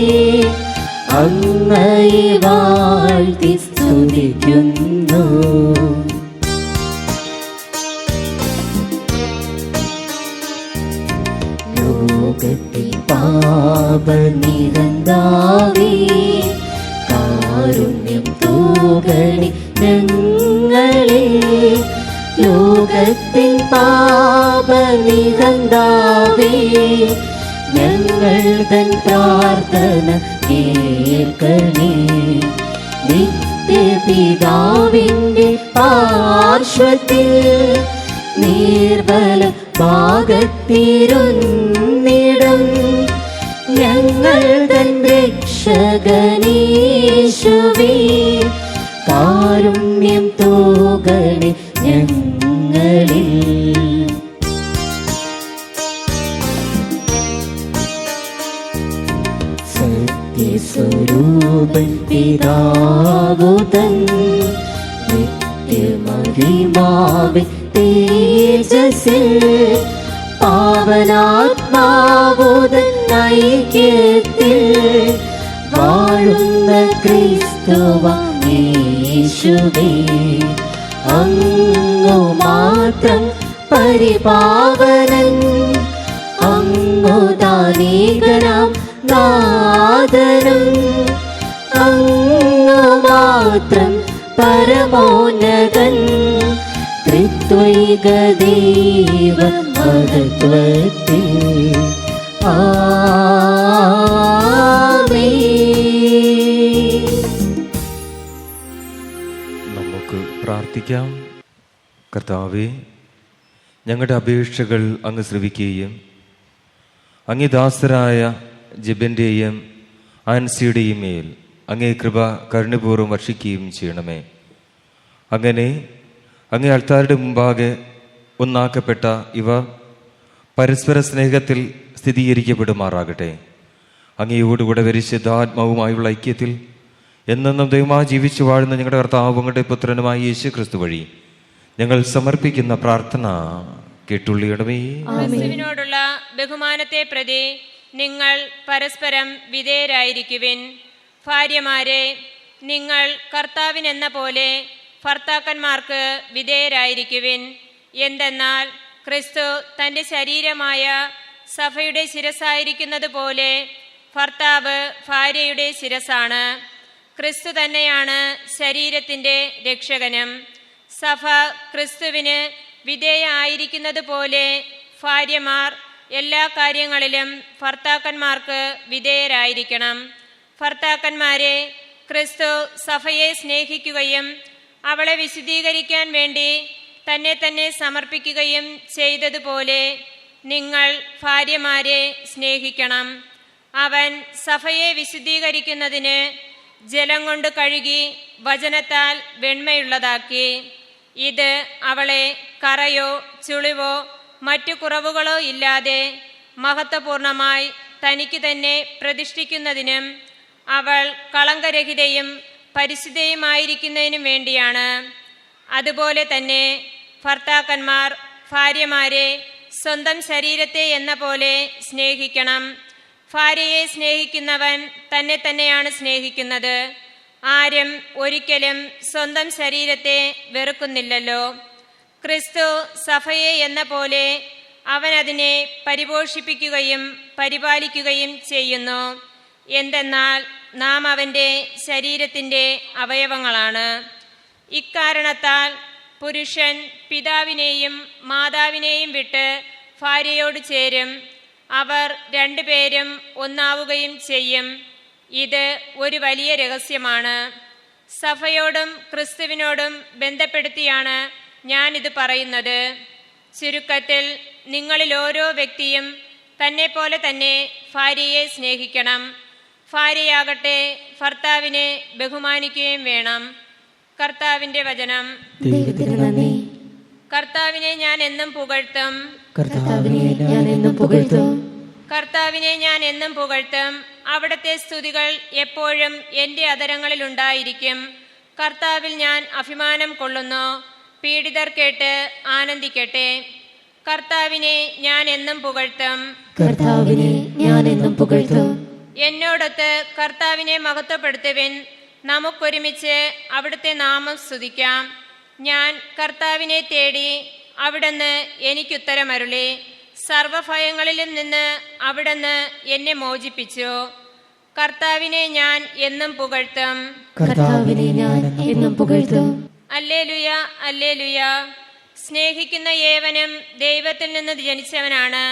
അങ്ങയെ വാഴ്ത്തി സ്തുതിക്കുന്നു. ലോകത്തിൽ പാപനിരന്താവേ കാരുണ്യം തൂകണി ഞങ്ങളെ. ലോകത്തിൽ പാപനിരന്താവേ ഞങ്ങൾ തൻ പ്രാർത്ഥന കേൾക്കണേ. നിത്യപിതാവിൻ്റെ പാർശ്വത്തിൽ നിർബല ഭാഗത്തിരുന്നിടും ഞങ്ങൾ തൻ രക്ഷകനീശുവേ. കാരുണ്യം തൂകണേ ഞങ്ങളിൽ. സത്യസ്വരൂപൻ പിതാവുതൻ നിത്യമഹിമാവിൻ തേജസ്സിൽ പാവനാത്മാവുതൻ ഐക്യത്തിൽ വാഴുന്ന ക്രിസ്തുവാം യേശുവേ. അങ്ങു മാത്രം പരിപാവനൻ അങ്ങു താനേകനാം നാദനം. അങ്ങു മാത്രം പരമോന്നതൻ ത്രിത്വൈക ദൈവ മഹത്വത്തിൽ. ആമേൻ. നമുക്ക് പ്രാർത്ഥിക്കാം. കർത്താവേ, ഞങ്ങളുടെ അപേക്ഷകൾ അങ്ങ് ശ്രവിക്കുകയും അങ്ങേ ദാസരായ ജെബിൻ്റെയും ആൻസിയുടെയും മേൽ അങ്ങേ കൃപ കരുണപൂർവ്വം വർഷിക്കുകയും ചെയ്യണമേ. അങ്ങനെ അങ്ങേ ആൾക്കാരുടെ മുമ്പാകെ ഒന്നാക്കപ്പെട്ട ഇവ പരസ്പര സ്നേഹത്തിൽ സ്ഥിരീകരിക്കപ്പെടുമാറാകട്ടെ. അങ്ങയോടുകൂടെ പരിശുദ്ധാത്മാവുമായുള്ള ഐക്യത്തിൽ എന്നെന്നും ദൈവമായി ജീവിച്ചു വാഴുന്ന ഞങ്ങളുടെ കർത്താവുങ്ങളുടെ പുത്രനുമായ യേശു ക്രിസ്തു വഴി ഞങ്ങൾ സമർപ്പിക്കുന്ന പ്രാർത്ഥന കേട്ടുള്ളിയണമേ. ക്രിസ്തുവിനോടുള്ള ബഹുമാനത്തെ പ്രതി നിങ്ങൾ പരസ്പരം വിധേയരായിരിക്കുവിൻ. ഭാര്യമാരെ, നിങ്ങൾ കർത്താവിനെന്ന പോലെ ഭർത്താക്കന്മാർക്ക് വിധേയരായിരിക്കുവിൻ. എന്തെന്നാൽ ക്രിസ്തു തൻ്റെ ശരീരമായ സഭയുടെ ശിരസായിരിക്കുന്നത് പോലെ ഭർത്താവ് ഭാര്യയുടെ ശിരസാണ്. ക്രിസ്തു തന്നെയാണ് ശരീരത്തിൻ്റെ രക്ഷകനും. സഭ ക്രിസ്തുവിന് വിധേയ ആയിരിക്കുന്നത് പോലെ ഭാര്യമാർ എല്ലാ കാര്യങ്ങളിലും ഭർത്താക്കന്മാർക്ക് വിധേയരായിരിക്കണം. ഭർത്താക്കന്മാരെ, ക്രിസ്തു സഭയെ സ്നേഹിക്കുകയും അവളെ വിശുദ്ധീകരിക്കാൻ വേണ്ടി തന്നെ സമർപ്പിക്കുകയും ചെയ്തതുപോലെ നിങ്ങൾ ഭാര്യമാരെ സ്നേഹിക്കണം. അവൻ സഭയെ വിശുദ്ധീകരിക്കുന്നതിന് ജലം കൊണ്ട് കഴുകി വചനത്താൽ വെണ്മയുള്ളതാക്കി. ഇത് അവളെ കറയോ ചുളിവോ മറ്റു കുറവുകളോ ഇല്ലാതെ മഹത്വപൂർണമായി തനിക്ക് തന്നെ പ്രതിഷ്ഠിക്കുന്നതിനും അവൾ കളങ്കരഹിതയും പരിശുദ്ധയുമായിരിക്കുന്നതിനും വേണ്ടിയാണ്. അതുപോലെ തന്നെ ഭർത്താക്കന്മാർ ഭാര്യമാരെ സ്വന്തം ശരീരത്തെ എന്ന പോലെ സ്നേഹിക്കണം. ഭാര്യയെ സ്നേഹിക്കുന്നവൻ തന്നെയാണ് സ്നേഹിക്കുന്നത്. ആരും ഒരിക്കലും സ്വന്തം ശരീരത്തെ വെറുക്കുന്നില്ലല്ലോ. ക്രിസ്തു സഭയെ എന്ന പോലെ അവൻ അതിനെ പരിപോഷിപ്പിക്കുകയും പരിപാലിക്കുകയും ചെയ്യുന്നു. എന്തെന്നാൽ നാം അവൻ്റെ ശരീരത്തിൻ്റെ അവയവങ്ങളാണ്. ഇക്കാരണത്താൽ പുരുഷൻ പിതാവിനെയും മാതാവിനെയും വിട്ട് ഭാര്യയോട് ചേരും. അവർ രണ്ടുപേരും ഒന്നാവുകയും ചെയ്യും. ഇത് ഒരു വലിയ രഹസ്യമാണ്. സഭയോടും ക്രിസ്തുവിനോടും ബന്ധപ്പെടുത്തിയാണ് ഞാനിത് പറയുന്നത്. ചുരുക്കത്തിൽ നിങ്ങളിൽ ഓരോ വ്യക്തിയും തന്നെപ്പോലെ തന്നെ ഭാര്യയെ സ്നേഹിക്കണം. ഭാര്യയാകട്ടെ ഭർത്താവിനെ ബഹുമാനിക്കുകയും വേണം. കർത്താവിൻ്റെ വചനം. കർത്താവിനെ ഞാൻ എന്നും പുകഴ്ത്തും. കർത്താവിനെ ഞാൻ എന്നും പുകഴ്ത്തും. കർത്താവിനെ ഞാൻ എന്നും പുകഴ്ത്തും. അവിടുത്തെ സ്തുതികൾ എപ്പോഴും എൻ്റെ അധരങ്ങളിൽ ഉണ്ടായിരിക്കും. കർത്താവിൽ ഞാൻ അഭിമാനം കൊള്ളുന്നു. പീഡിതർ കേട്ട് ആനന്ദിക്കട്ടെ. കർത്താവിനെ ഞാൻ എന്നും പുകഴ്ത്തും. കർത്താവിനെ ഞാൻ എന്നും പുകഴ്ത്തും. എന്നോടൊത്ത് കർത്താവിനെ മഹത്വപ്പെടുത്തുവിൻ. നമുക്കൊരുമിച്ച് അവിടുത്തെ നാമം സ്തുതിക്കാം. ഞാൻ കർത്താവിനെ തേടി, അവിടുന്ന് എനിക്കുത്തരമരുളി. സർവഭയങ്ങളിലും നിന്ന് അവിടുന്ന് എന്നെ മോചിപ്പിച്ചു. കർത്താവിനെ ഞാൻ എന്നും പുകഴ്ത്തും. കർത്താവിനെ ഞാൻ എന്നും പുകഴ്ത്തും. അല്ലേലുയ, അല്ലേലുയ. സ്നേഹിക്കുന്ന ഏവനും ദൈവത്തിൽ നിന്ന് ജനിച്ചവനാണ്.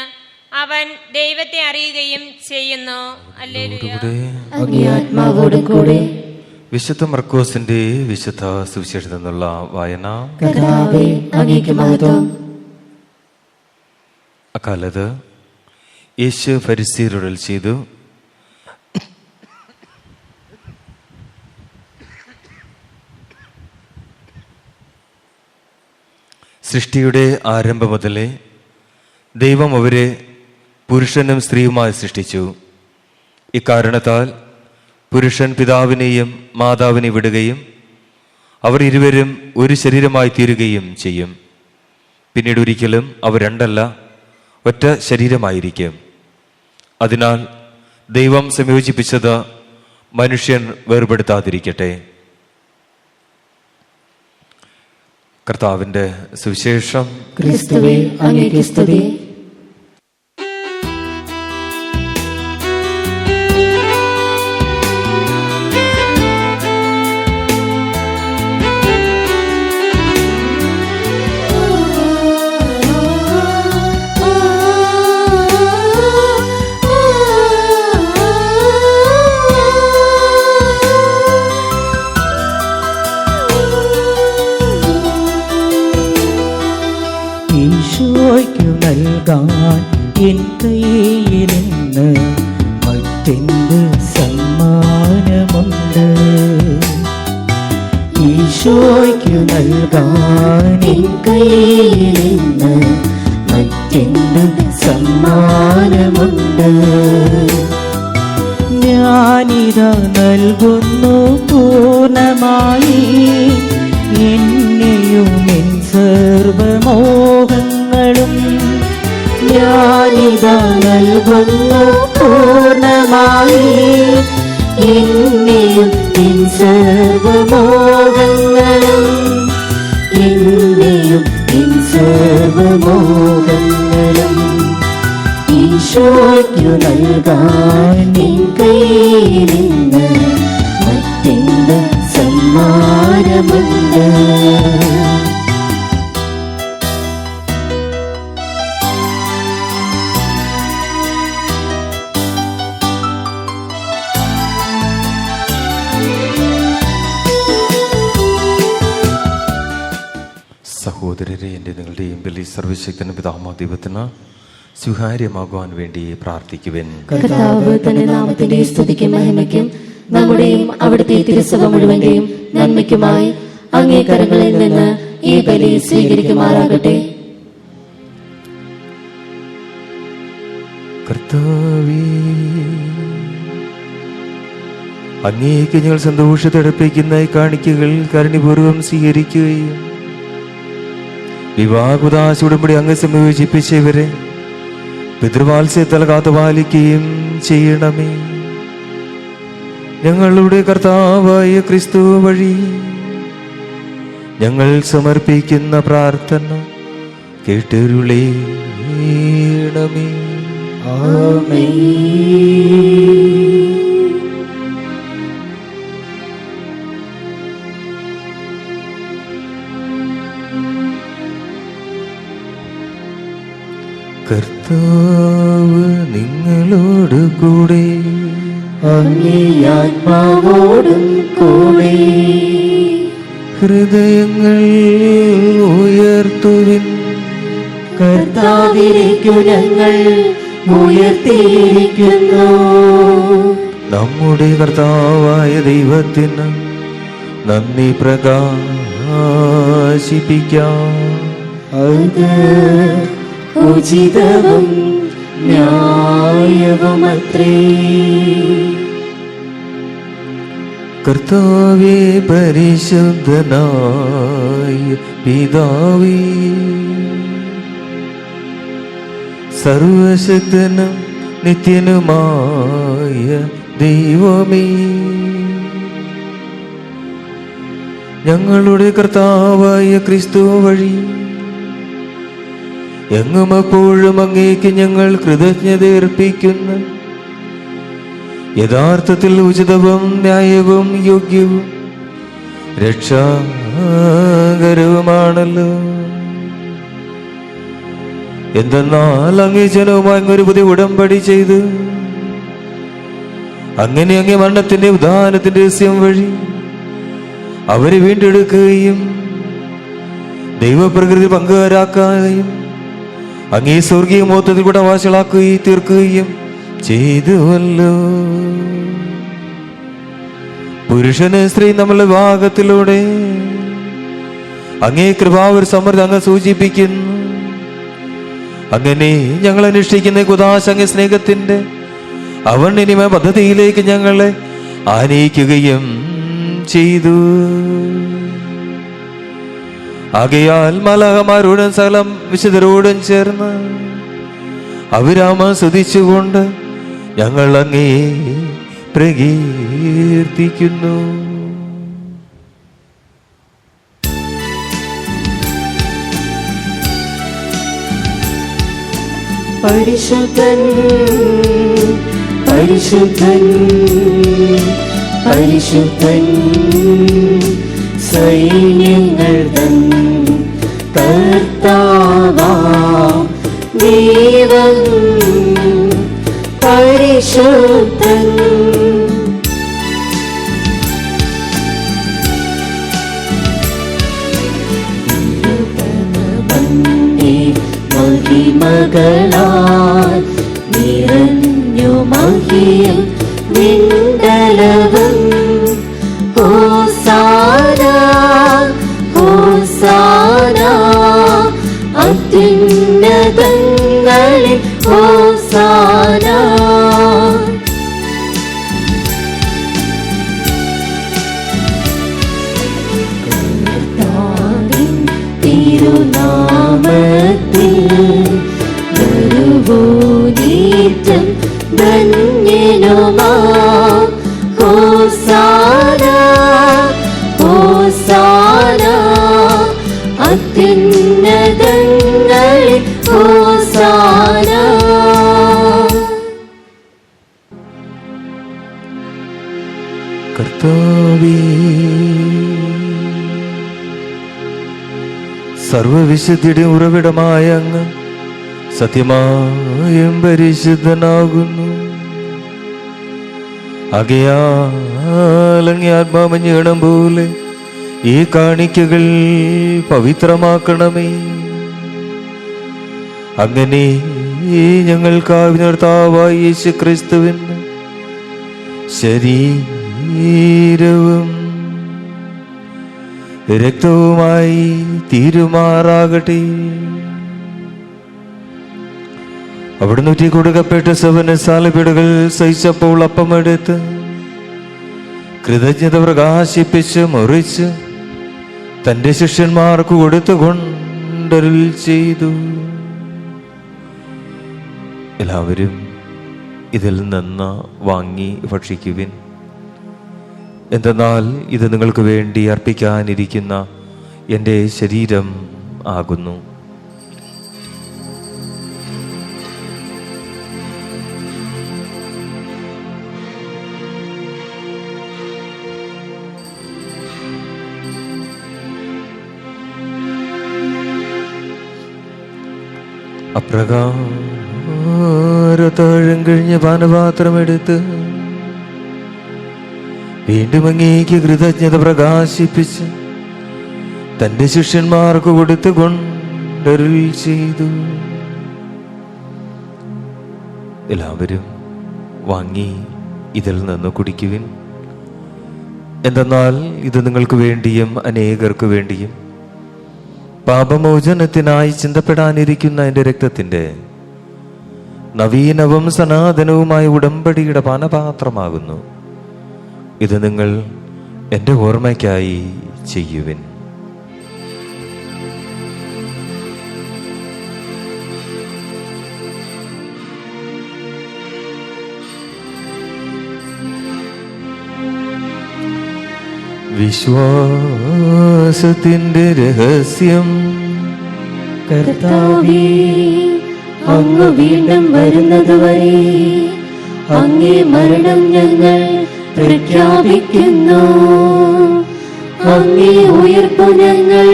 അവൻ ദൈവത്തെ അറിയുകയും ചെയ്യുന്നു. അല്ലേലുയ. അങ്ങേ ആത്മാവോടും കൂടെ. വിശുദ്ധ മർക്കോസിന്റെ വിശുദ്ധ സുവിശേഷത്തിൽ നിന്നുള്ള വായന. കർത്താവേ, അങ്ങേക്ക് മഹത്വം. അക്കാലത്ത് യേശു ഫരിസീയരോട് ചെയ്തു, സൃഷ്ടിയുടെ ആരംഭം മുതലേ ദൈവം അവരെ പുരുഷനും സ്ത്രീയുമായി സൃഷ്ടിച്ചു. ഇക്കാരണത്താൽ പുരുഷൻ പിതാവിനെയും മാതാവിനെ വിടുകയും അവർ ഇരുവരും ഒരു ശരീരമായി തീരുകയും ചെയ്യും. പിന്നീട് ഒരിക്കലും അവർ രണ്ടല്ല, ഒറ്റ ശരീരമായിരിക്കും. അതിനാൽ ദൈവം സംയോജിപ്പിച്ചത് മനുഷ്യൻ വേർപെടുത്താതിരിക്കട്ടെ. കർത്താവിന്റെ സുവിശേഷം. ക്രിസ്തുവേ, അങ്ങേക്ക് സ്തുതി. ഈശോയ്ക്കു നൽകാൻ എൻ കയ്യിലിന്ന് മറ്റെന്ത് സമ്മാനമുണ്ട്? ഈശോയ്ക്കു നൽകാൻ എൻ കയ്യിലിന്ന് മറ്റെന്ത് സമ്മാനമുണ്ട്? ഞാനിതാ നൽകുന്നു പൂർണ്ണമായി എന്നെയും എൻ സർവമോഹങ്ങളും. ഞാനിതാ നൽകുന്നു പൂർണ്ണമായി എന്നെയും എൻ സർവമോഹങ്ങളും. എന്നെയും എൻ സർവമോഹങ്ങളും ഈശോയ്ക്കു നൽകാൻ എൻ കയ്യിലിന്ന് മറ്റെന്ത് സമ്മാനമുണ്ട്? സഹോദരരെ, എൻ്റെ നിങ്ങളുടെയും ബലി സർവശക്തനും പിതാവായ ദൈവത്തിന് സ്വീകാര്യമാകുവാൻ വേണ്ടി പ്രാർത്ഥിക്കുവിൻ. കർത്താവ് തന്റെ നാമത്തിന്റെ സ്തുതിക്കും മഹിമയ്ക്കും നമ്മുടെയും അവിടുത്തെ തിരുസഭ മുഴുവന്റെയും നന്മയ്ക്കുമായി അങ്ങേ കരങ്ങളിൽ നിന്ന് ഈ ബലി സ്വീകരിക്കുമാറാകട്ടെ. കർത്താവേ, അങ്ങേക്ക് ഞങ്ങൾ സന്തോഷത്തടുപ്പിക്കുന്ന ഈ കാണിക്കകൾ കരുണിപൂർവ്വം സ്വീകരിക്കുകയും വിവാഹകുദാശ ഉടമ്പടി അങ്ങ് സംയോജിപ്പിച്ച ഇവരെ പിതൃവാത്സ്യത്താൽ കാത്തുപാലിക്കുകയും ചെയ്യണമേ. ഞങ്ങളുടെ കർത്താവായ ക്രിസ്തു വഴി ഞങ്ങൾ സമർപ്പിക്കുന്ന പ്രാർത്ഥന കേട്ടരുളേണമേ. ആമേൻ. കർത്താവ് നിങ്ങളോട് കൂടെ. അങ്ങേ ആത്മാവോടും കൂടെ. ഹൃദയങ്ങൾ ഉയർത്തുവിൻ. കർത്താവിലേക്കു ഞങ്ങൾ ഉയർത്തിയിരിക്കുന്നു. നമ്മുടെ കർത്താവായ ദൈവത്തിന് നന്ദി പ്രകാശിപ്പിക്കാം. അത് ഉചിതവും ന്യായവുമത്രേ. കർത്താവേ പരിശുദ്ധനായ പിതാവേ, സർവശക്തനും നിത്യനുമായ ദൈവമേ, ഞങ്ങളുടെ കർത്താവായ ക്രിസ്തു വഴി എങ്ങും എപ്പോഴും അങ്ങേക്ക് ഞങ്ങൾ കൃതജ്ഞത അർപ്പിക്കുന്നു. യഥാർത്ഥത്തിൽ ഉചിതവും ന്യായവും യോഗ്യവും രക്ഷാകരവുമാണല്ലോ. എന്തെന്നാൽ അങ്ങേ ജനവുമായി ഒരു പുതിയ ഉടമ്പടി ചെയ്ത് അങ്ങനെ അങ്ങേ മരണത്തിന്റെ ഉദാഹരണത്തിന്റെ രഹസ്യം വഴി അവരെ വീണ്ടെടുക്കുകയും ദൈവപ്രകൃതി പങ്കുകാരാക്കുകയും അങ്ങേ സ്വർഗീയ മഹത്വത്തിൽ കൂടെ വാസികളാക്കുകയും തീർക്കുകയും ചെയ്തുവല്ലോ. പുരുഷന് സ്ത്രീ നമ്മളുടെ വിവാഹത്തിലൂടെ അങ്ങേ കൃപാവർ സമൃദ്ധി അങ്ങ് സൂചിപ്പിക്കുന്നു. അങ്ങനെ ഞങ്ങൾ അനുഷ്ഠിക്കുന്ന കുദാശ അങ്ങേ സ്നേഹത്തിന്റെ അവണ്ണിനിമയ പദ്ധതിയിലേക്ക് ഞങ്ങളെ ആനയിക്കുകയും ചെയ്തു. ആകയാൽ മലഹമാരോടും സകലം വിശുദ്ധരോടും ചേർന്ന് അവിരാമ സ്തുതിച്ചുകൊണ്ട് ഞങ്ങൾ അങ്ങേ പ്രകീർത്തിക്കുന്നു. പരിശുദ്ധൻ പരിശുദ്ധൻ പരിശുദ്ധൻ സൈന്യങ്ങൾ തൻ കർത്താവാം ദൈവം പരിശുദ്ധൻ. മഹിമകളാൽ നിറഞ്ഞു മഹിയും വിണ്ടലവും ഹോസാന ഹോസാന അത്യുന്നതങ്ങളിൽ ഹോസാന. കർത്താവിൻ തിരുനാമത്തിൽ വരുവോനേറ്റം ധന്യനുമാ ഹോസാന ഹോസാന അത്യുന്നതങ്ങളിൽ ഹോസാന. കർത്താവേ, സർവവിശുദ്ധിയുടെ ഉറവിടമായ അങ്ങ് സത്യമായും പരിശുദ്ധനാകുന്നു. ആകയാൽ അങ്ങേ ആത്മാമഞ്ഞിടം പോലെ ഈ കാണിക്കകൾ പവിത്രമാക്കണമേ. അങ്ങനെ ഞങ്ങൾക്ക് കർത്താവായ യേശു ക്രിസ്തുവിന് ശരീരവും രക്തവുമായി തീരുമാറാകട്ടെ. അവിടുന്ന് ഊറ്റി കൊടുക്കപ്പെട്ട സവന സാലപിടുകൾ സഹിച്ചപ്പോൾ അപ്പമെടുത്ത് കൃതജ്ഞത പ്രകാശിപ്പിച്ച് മുറിച്ച് തൻ്റെ ശിഷ്യന്മാർക്ക് കൊടുത്തുകൊണ്ടരുൾ ചെയ്തു. എല്ലാവരും ഇതിൽ നിന്ന് വാങ്ങി ഭക്ഷിക്കുവിൻ. എന്തെന്നാൽ ഇത് നിങ്ങൾക്ക് വേണ്ടി അർപ്പിക്കാനിരിക്കുന്ന എൻ്റെ ശരീരം ആകുന്നു. അപ്രകാരത്താഴം കഴിഞ്ഞ് പാനപാത്രമെടുത്ത് വീണ്ടും അങ്ങേക്ക് കൃതജ്ഞത പ്രകാശിപ്പിച്ച് തൻ്റെ ശിഷ്യന്മാർക്ക് കൊടുത്തുകൊണ്ടരുൾ ചെയ്തു. എല്ലാവരും വാങ്ങി ഇതിൽ നിന്ന് കുടിക്കുവിൻ. എന്തെന്നാൽ ഇത് നിങ്ങൾക്ക് വേണ്ടിയും അനേകർക്ക് വേണ്ടിയും പാപമോചനത്തിനായി ചിന്തപ്പെടാനിരിക്കുന്ന എൻ്റെ രക്തത്തിൻ്റെ നവീനവും സനാതനവുമായ ഉടമ്പടിയുടെ പാനപാത്രമാകുന്നു. ഇത് നിങ്ങൾ എൻ്റെ ഓർമ്മയ്ക്കായി ചെയ്യുവിൻ. വിശ്വാസത്തിൻ്റെ രഹസ്യം. കർത്താവേ, അങ്ങ് വീണ്ടും വരുന്നതുവരെ അങ്ങേ മരണം ഞങ്ങൾ പ്രഖ്യാപിക്കുന്നു. അങ്ങേ ഉയർപ്പ് ഞങ്ങൾ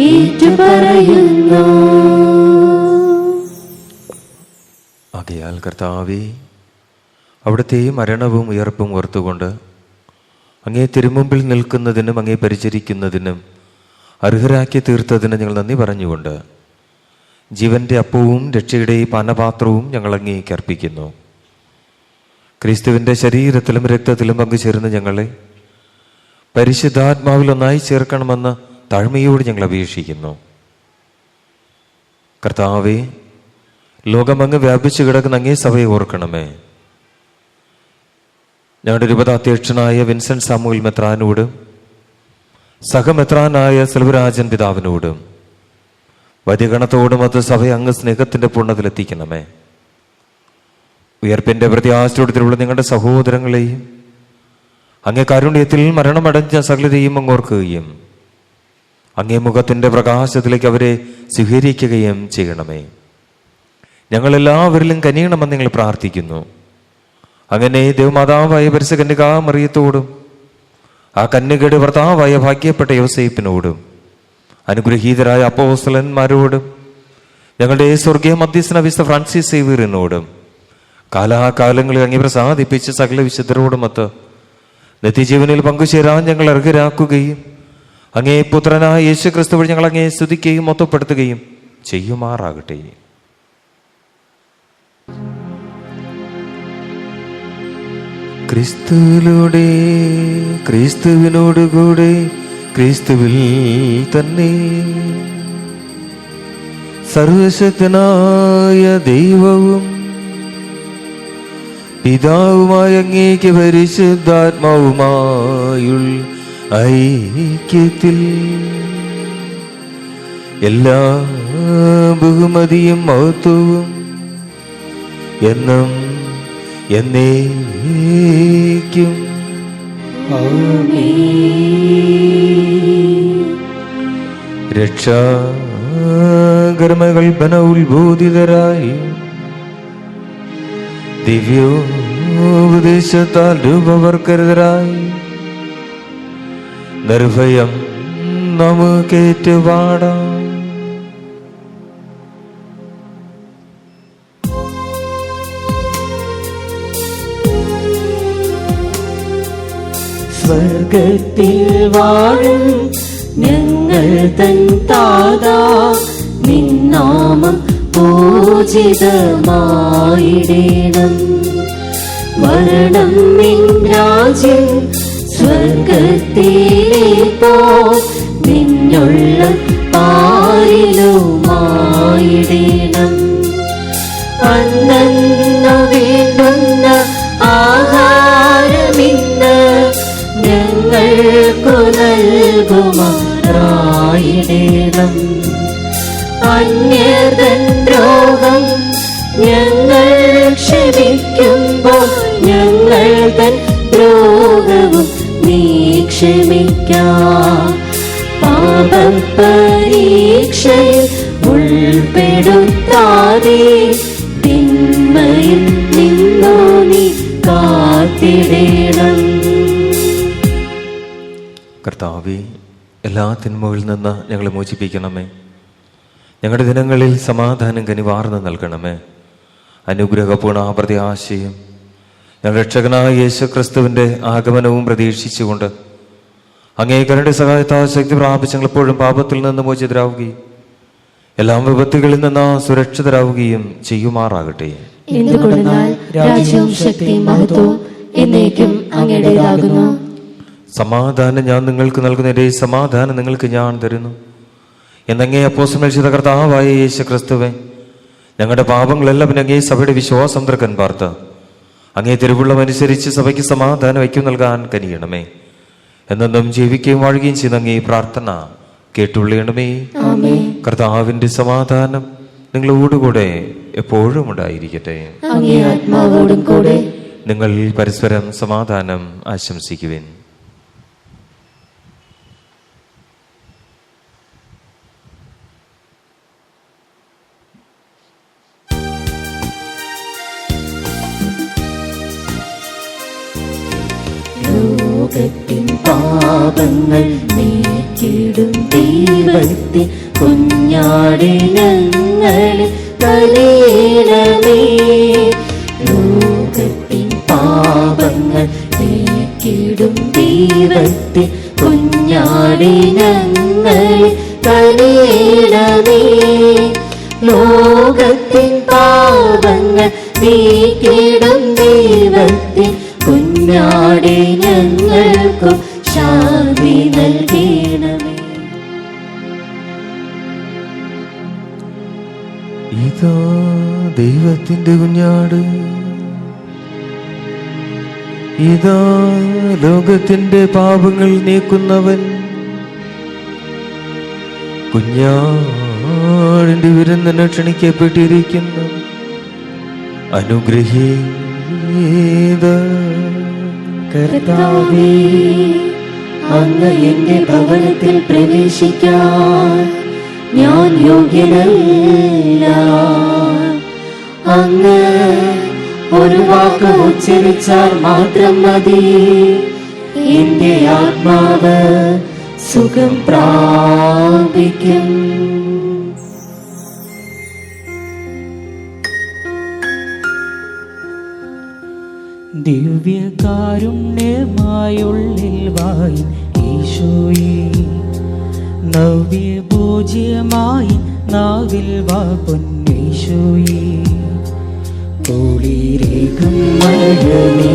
ഏറ്റുപറയുന്നു. ആകയാൽ കർത്താവേ, അവിടുത്തെ മരണവും ഉയർപ്പും ഓർത്തുകൊണ്ട് അങ്ങേ തിരുമുമ്പിൽ നിൽക്കുന്നതിനും അങ്ങേ പരിചരിക്കുന്നതിനും അർഹരാക്കി തീർത്തതിന് ഞങ്ങൾ നന്ദി പറഞ്ഞുകൊണ്ട് ജീവന്റെ അപ്പവും രക്ഷയുടെ പാനപാത്രവും ഞങ്ങൾ അങ്ങേക്ക് അർപ്പിക്കുന്നു. ക്രിസ്തുവിൻ്റെ ശരീരത്തിലും രക്തത്തിലും പങ്കുചേർന്ന് ഞങ്ങളെ പരിശുദ്ധാത്മാവിൽ ഒന്നായി ചേർക്കണമെന്ന് താഴ്മയോട് ഞങ്ങൾ അപേക്ഷിക്കുന്നു. കർത്താവേ, ലോകമങ്ങ് വ്യാപിച്ചു കിടക്കുന്ന അങ്ങേ സഭയെ ഓർക്കണമേ. ഞങ്ങളുടെ രൂപതാധ്യക്ഷനായ വിൻസെന്റ് സാമുവൽ മെത്രാനോടും സഹമെത്രാനായ സെൽവരാജൻ പിതാവിനോടും വൈദികഗണത്തോടും അത് സഭയെ അങ്ങ് സ്നേഹത്തിന്റെ പൂർണ്ണതയിലെത്തിക്കണമേ. ഉയർപ്പിന്റെ പ്രത്യാശയോടത്തിലുള്ള നിങ്ങളുടെ സഹോദരങ്ങളെയും അങ്ങേ കാരുണ്യത്തിൽ മരണമടഞ്ഞ സകലരെയും അങ്ങ് ഓർക്കുകയും അങ്ങേ മുഖത്തിന്റെ പ്രകാശത്തിലേക്ക് അവരെ സ്വീകരിക്കുകയും ചെയ്യണമേ. ഞങ്ങളെല്ലാവരിലും കനിയണമെന്ന് ഞങ്ങൾ പ്രാർത്ഥിക്കുന്നു. അങ്ങനെ ദേവമാതാവായ പരിശുദ്ധ കന്യകാ മറിയത്തോടും ആ കന്യകയുടെ ഭർത്താവായ ഭാഗ്യപ്പെട്ട യോസേപ്പിനോടും അനുഗ്രഹീതരായ അപ്പോസ്തലന്മാരോടും ഞങ്ങളുടെ സ്വർഗീയ മധ്യസ്ഥന വിശുദ്ധ ഫ്രാൻസിസ് സേവ്യറിനോടും കാലാകാലങ്ങളിൽ അങ്ങേ പ്രസാദിപ്പിച്ച സകല വിശുദ്ധരോടുമൊത്ത് നിത്യജീവനിൽ പങ്കുചേരാൻ ഞങ്ങൾ അർഹരാക്കുകയും അങ്ങേ പുത്രനായ യേശു ക്രിസ്തു വഴി ഞങ്ങൾ അങ്ങേ സ്തുതിക്കുകയും മൊത്തപ്പെടുത്തുകയും ചെയ്യുമാറാകട്ടെ. ക്രിസ്തുവിലൂടെ, ക്രിസ്തുവിനോടുകൂടെ, ക്രിസ്തുവിൽ തന്നെ സർവശക്തനായ ദൈവവും പിതാവുമായ അങ്ങേക്ക് പരിശുദ്ധാത്മാവുമായുള്ള ഐക്യത്തിൽ എല്ലാ ബഹുമതിയും മഹത്വവും എന്നും എന്നേക്കും രക്ഷാകർമ്മകൽപ്പന ഉത്ബോധിതരായി ദിവ്യോപദേശത്താൽ രൂപവൽക്കൃതരായി നിർഭയം നമുക്കേറ്റുപാടാം. സ്വർഗത്തിൽ വാഴും ഞങ്ങൾ തൻ താതാ, നിന്നാമം പൂജിതമായിടേണം. വരണം നിൻ രാജ്യം സ്വർഗത്തിലെ പോൽ നിന്നുള്ള പാരിലുമായിടേണം. അന്നു വേണ്ടുന്ന ആഹാരമിന്ന് ഞങ്ങൾക്കു നൽകുമാറായിടേണം. അന്യതൻ ദ്രോഹം ഞങ്ങൾ ക്ഷമിക്കുമ്പോൾ ഞങ്ങൾ തൻ ദ്രോഹവും നീ ക്ഷമിക്കാം. പാപം പരീക്ഷയിൽ ഉൾപ്പെടുത്താതെ തിന്മയിൽ നിന്നു നീ കാത്തിടേണം. കർത്താവേ, എല്ലാ തിന്മകളിൽ നിന്ന് ഞങ്ങളെ മോചിപ്പിക്കണമേ. ഞങ്ങളുടെ ദിനങ്ങളിൽ സമാധാനം കനിവാർന്ന് നൽകണമേ. അനുഗ്രഹപൂർണ്ണ പ്രത്യാശയും ഞങ്ങളുടെ രക്ഷകനായ യേശു ക്രിസ്തുവിൻ്റെ ആഗമനവും പ്രതീക്ഷിച്ചുകൊണ്ട് അങ്ങേക്കരുടെ സഹായത്താൽ ശക്തി പ്രാപിച്ച് ഞങ്ങളെപ്പോഴും പാപത്തിൽ നിന്ന് മോചിതരാവുകയും എല്ലാ വിപത്തുകളിൽ നിന്ന് സുരക്ഷിതരാവുകയും ചെയ്യുമാറാകട്ടെ. എന്തുകൊണ്ടെന്നാൽ രാജ്യവും ശക്തിയും മഹത്വവും എന്നേക്കും അങ്ങയുടേതാകുന്നു. സമാധാനം ഞാൻ നിങ്ങൾക്ക് നൽകുന്ന എൻ്റെ സമാധാനം നിങ്ങൾക്ക് ഞാൻ തരുന്നു. എന്നങ്ങേ അപ്പോസ്തലൻ ചെയ്ത കർത്താവായ യേശു ക്രിസ്തുവേ, ഞങ്ങളുടെ പാപങ്ങളെല്ലാം അങ്ങേ സഭയുടെ വിശ്വാസം തൃക്കൻ പാർത്ത് അങ്ങേ തിരുവുള്ളമനുസരിച്ച് സഭയ്ക്ക് സമാധാനം ഐക്യം നൽകാൻ കനിയണമേ. എന്നും ജീവിക്കുകയും വാഴുകയും ചെയ്യുന്ന അങ്ങേ പ്രാർത്ഥന കേട്ടുള്ളണമേ. കർത്താവിന്റെ സമാധാനം നിങ്ങളോടുകൂടെ എപ്പോഴും ഉണ്ടായിരിക്കട്ടെ. നിങ്ങൾ പരസ്പരം സമാധാനം ആശംസിക്കുവിൻ. ലോകത്തിൻ പാപങ്ങൾ നീക്കിടും ദൈവത്തിൻ കുഞ്ഞാടേ ഞങ്ങളെ ബലിയിടണമേ. ലോകത്തിൻ പാപങ്ങൾ നീക്കിടും ദൈവത്തിൻ കുഞ്ഞാടേ ഞങ്ങളെ ബലിയിടണേ. ലോകത്തിൻ പാപങ്ങൾ നീക്കിടും ദൈവത്തിൻ കുഞ്ഞാടേ ഞങ്ങൾക്കു ശാന്തി നൽകണമേ. ഇതാ ദൈവത്തിന്റെ കുഞ്ഞാട്, ഇതാ ലോകത്തിന്റെ പാപങ്ങൾ നീക്കുന്നവൻ. കുഞ്ഞാടിന്റെ വിരുന്നിന് ക്ഷണിക്കപ്പെട്ടിരിക്കുന്നു. അനുഗ്രഹീത കർത്താവേ, അങ്ങ് എന്റെ ഭവനത്തിൽ പ്രവേശിക്കാൻ ഞാൻ യോഗ്യനല്ല. അങ്ങ് ഒരു വാക്ക് ഉച്ചരിച്ചാൽ മാത്രം മതി, എന്റെ ആത്മാവ് സുഖം പ്രാപിക്കും. ദിവ്യകാരുണ്യമായുള്ളിൽ വായി ഈശോയെ, നവ്യഭോജ്യമായി നാവിൽ വാ പൊന്നീശോയെ. കുളിരേകും മഴമേ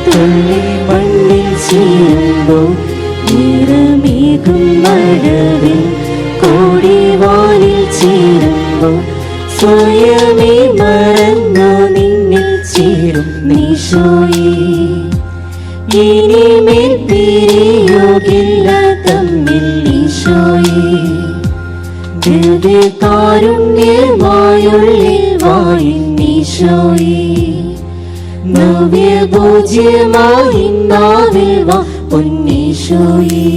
തുള്ളി മണ്ണിൽ ചേരുമ്പോൾ, നിറമേകും മഴവിൽ കോടിവാനിൽ ചേരുമ്പോൾ, സ്വയമേ മറന്നു നിന്നിൽ ചേരും നീശോയെ. ഇനിമേൽ പിരിയുകില്ല തമ്മിൽ ഈശോയെ. ദിവ്യകാരുണ്യമായുള്ളിൽ വായി ഈശോയെ, നവ്യഭോജ്യമായി നാവിൽ വാ പൊന്നീശോയെ.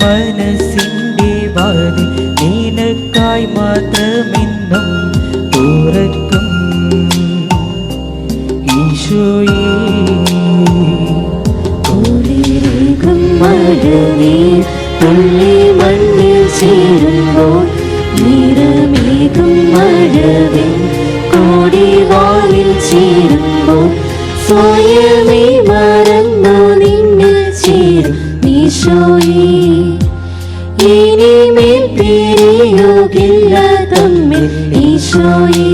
മനസ്സിന്റെ വാതിൽ നിനക്കായി മാത്രമെന്നും തുറക്കും ഈശോയെ. കുളിരേകും മഴനീർ തുള്ളി മണ്ണിൽ ചേരുമ്പോൾ, നിറമേകും മഴവിൽ കോടിവാനിൽ ചേരുമ്പോൾ, സ്വയമേ മറന്നു നിന്നിൽ ചേരും ഈശോയെ. ഇനിമേൽ പിരിയുകില്ല തമ്മിൽ ഈശോയെ.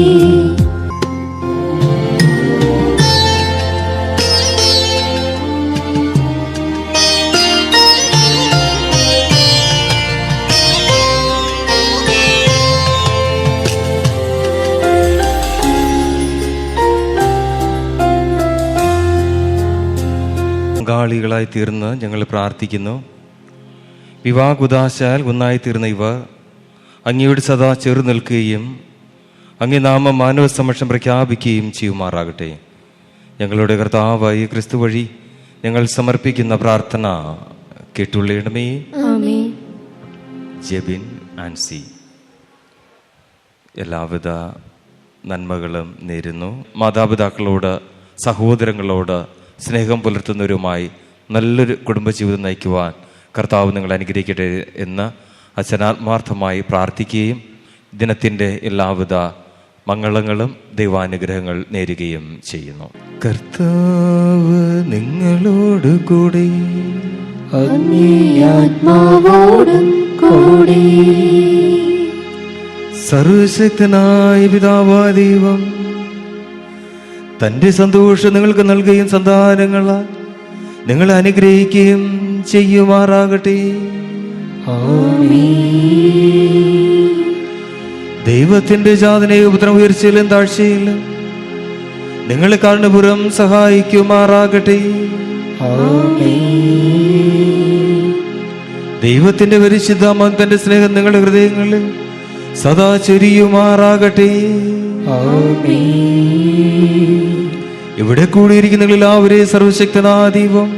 പങ്കാളികളായി തീർന്ന് ഞങ്ങൾ പ്രാർത്ഥിക്കുന്നു. വിവാഹകുദാശാൽ ഒന്നായി തീർന്ന ഇവർ അങ്ങയോട് സദാ ചേർന്ന് നിൽക്കുകയും അങ്ങേ നാമം മാനവ സമക്ഷം പ്രഖ്യാപിക്കുകയും ചെയ്യുമാറാകട്ടെ. ഞങ്ങളുടെ കർത്താവായ ക്രിസ്തു വഴി ഞങ്ങൾ സമർപ്പിക്കുന്ന പ്രാർത്ഥന കേട്ടുള്ളണമേ. ജെബിൻ ആൻസി എല്ലാവിധ നന്മകളും നേരുന്നു. മാതാപിതാക്കളോട് സഹോദരങ്ങളോട് സ്നേഹം പുലർത്തുന്നവരുമായി നല്ലൊരു കുടുംബജീവിതം നയിക്കുവാൻ കർത്താവ് നിങ്ങളെ അനുഗ്രഹിക്കട്ടെ എന്ന് അച്ഛനാത്മാർത്ഥമായി പ്രാർത്ഥിക്കുകയും ദിനത്തിൻ്റെ എല്ലാവിധ മംഗളങ്ങളും ദൈവാനുഗ്രഹങ്ങൾ നേരുകയും ചെയ്യുന്നു. കർത്താവ് നിങ്ങളോട് കൂടെ ആത്മാവോടും കൂടെ സർവശക്തനായ പിതാവായ ദൈവം തൻ്റെ സന്തോഷം നിങ്ങൾക്ക് നൽകുകയും സന്താനങ്ങളാൽ നിങ്ങളെ അനുഗ്രഹിക്കുകയും ചെയ്യുമാറാകട്ടെ. ദൈവത്തിന്റെ ജാതനയെ പുത്രം ഉയർച്ചയിലും താഴ്ചയിലും നിങ്ങളെ കാരണപുരം സഹായിക്കുമാറാകട്ടെ. ദൈവത്തിന്റെ പരിശുദ്ധ തന്റെ സ്നേഹം നിങ്ങളുടെ ഹൃദയങ്ങളിൽ സദാ ചൊരിയുമാറാകട്ടെ. ഇവിടെ കൂടിയിരിക്കുന്ന എല്ലാവരെയും സർവശക്തനായ ദൈവം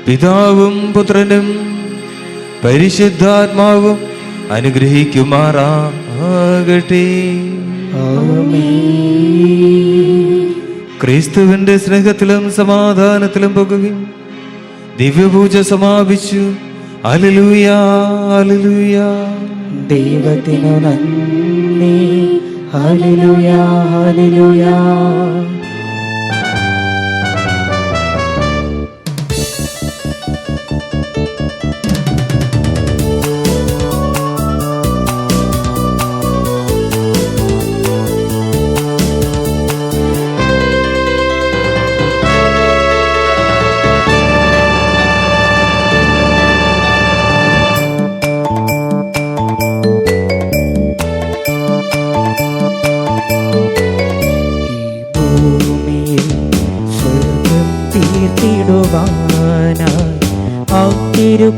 പിതാവും പുത്രനും പരിശുദ്ധാത്മാവും അനുഗ്രഹിക്കുമാറാകട്ടെ. ക്രിസ്തുവിന്റെ സ്നേഹത്തിലും സമാധാനത്തിലും പോകുകയും ദിവ്യപൂജ സമാപിച്ചു. Hallelujah, hallelujah. ദൈവത്തിനു നന്ദി. Hallelujah, hallelujah.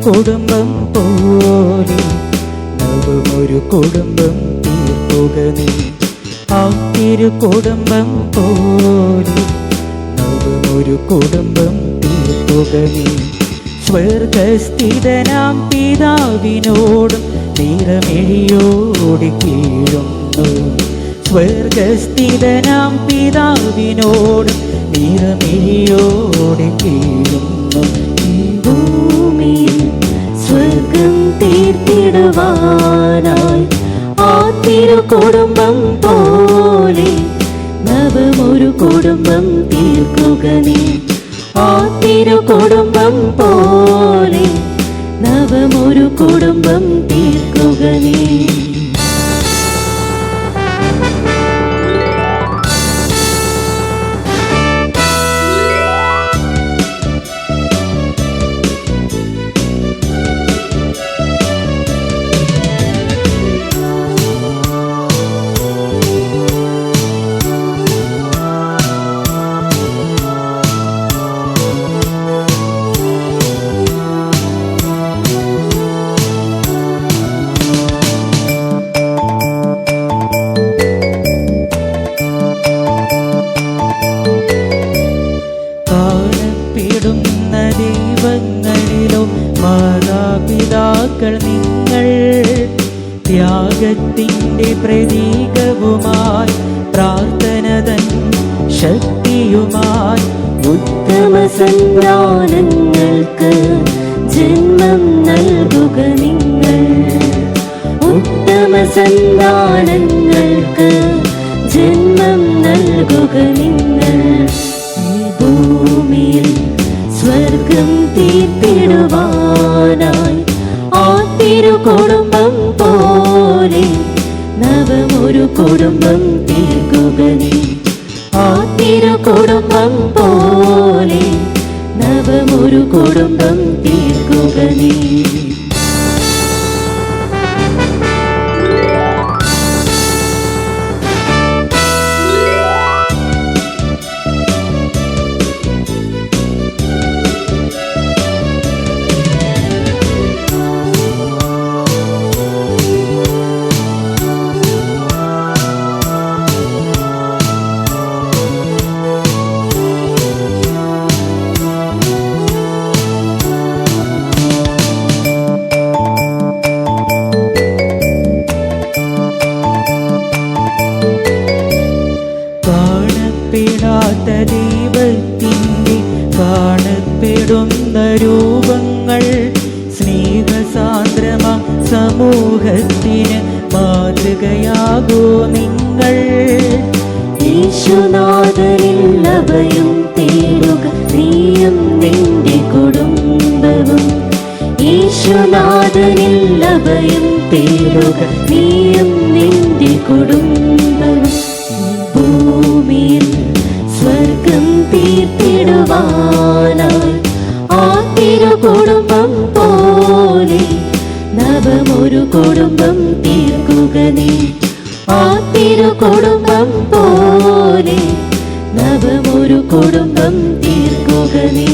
കുടുംബം പോലെ നവമൊരു കുടുംബം തീർക്കുക നീ. ആ തിരു കുടുംബം പോലെ നവമൊരു കുടുംബം തീർക്കുക നീ. സ്വർഗസ്ഥിതനാം പിതാവിനോടും നിറമെഴിയോടി കീഴുന്നു. സ്വർഗസ്ഥിതനാം പിതാവിനോടും നിറമെഴിയോടി കീഴുന്നു. സ്വർഗം തീർത്തിടുവാനായി ആ തിരു കുടുംബം പോലെ നവമൊരു കുടുംബം തീർക്കുക നീ. ആ തിരു കുടുംബം പോലെ നവമൊരു കുടുംബം തീർക്കുക നീ. നിങ്ങൾ ത്യാഗത്തിൻ്റെ പ്രതീകവുമായി പ്രാർത്ഥനതൻ ശക്തിയുമായി ഉത്തമ സന്താനങ്ങൾക്ക് ജന്മം നൽകുക നിങ്ങൾ. ഉത്തമ സന്താനങ്ങൾക്ക് ജന്മം നൽകുക നിങ്ങൾ. ഈ ഭൂമിയിൽ സ്വർഗം തീർത്തിടുവാനായി ആ തിരു കുടുംബം പോലെ നവമൊരു കുടുംബം തീർക്കുക നീ. ആ തിരു കുടുംബം പോലെ നവമൊരു കുടുംബം തീർക്കുക നീ. ദൈവത്തിൻ്റെ കാണപ്പെടുന്ന രൂപങ്ങൾ സ്നേഹസാന്ദ്രമാ സമൂഹത്തിന് മാതൃകയാകൂ നിങ്ങൾ. യേശുനാഥനിൽ അഭയം തേടുക നീയും നിന്റെ കുടുംബവും. യേശുനാഥനിൽ അഭയം തേടുക നീയും നിന്റെ കുടുംബവും. ഭൂമിയിൽ സ്വർഗം തീർത്തിടുവാനായി ആ തിരു കുടുംബം പോലെ നവമൊരു കുടുംബം തീർക്കുക നീ. ആ തിരു കുടുംബം പോലെ നവമൊരു കുടുംബം തീർക്കുക നീ.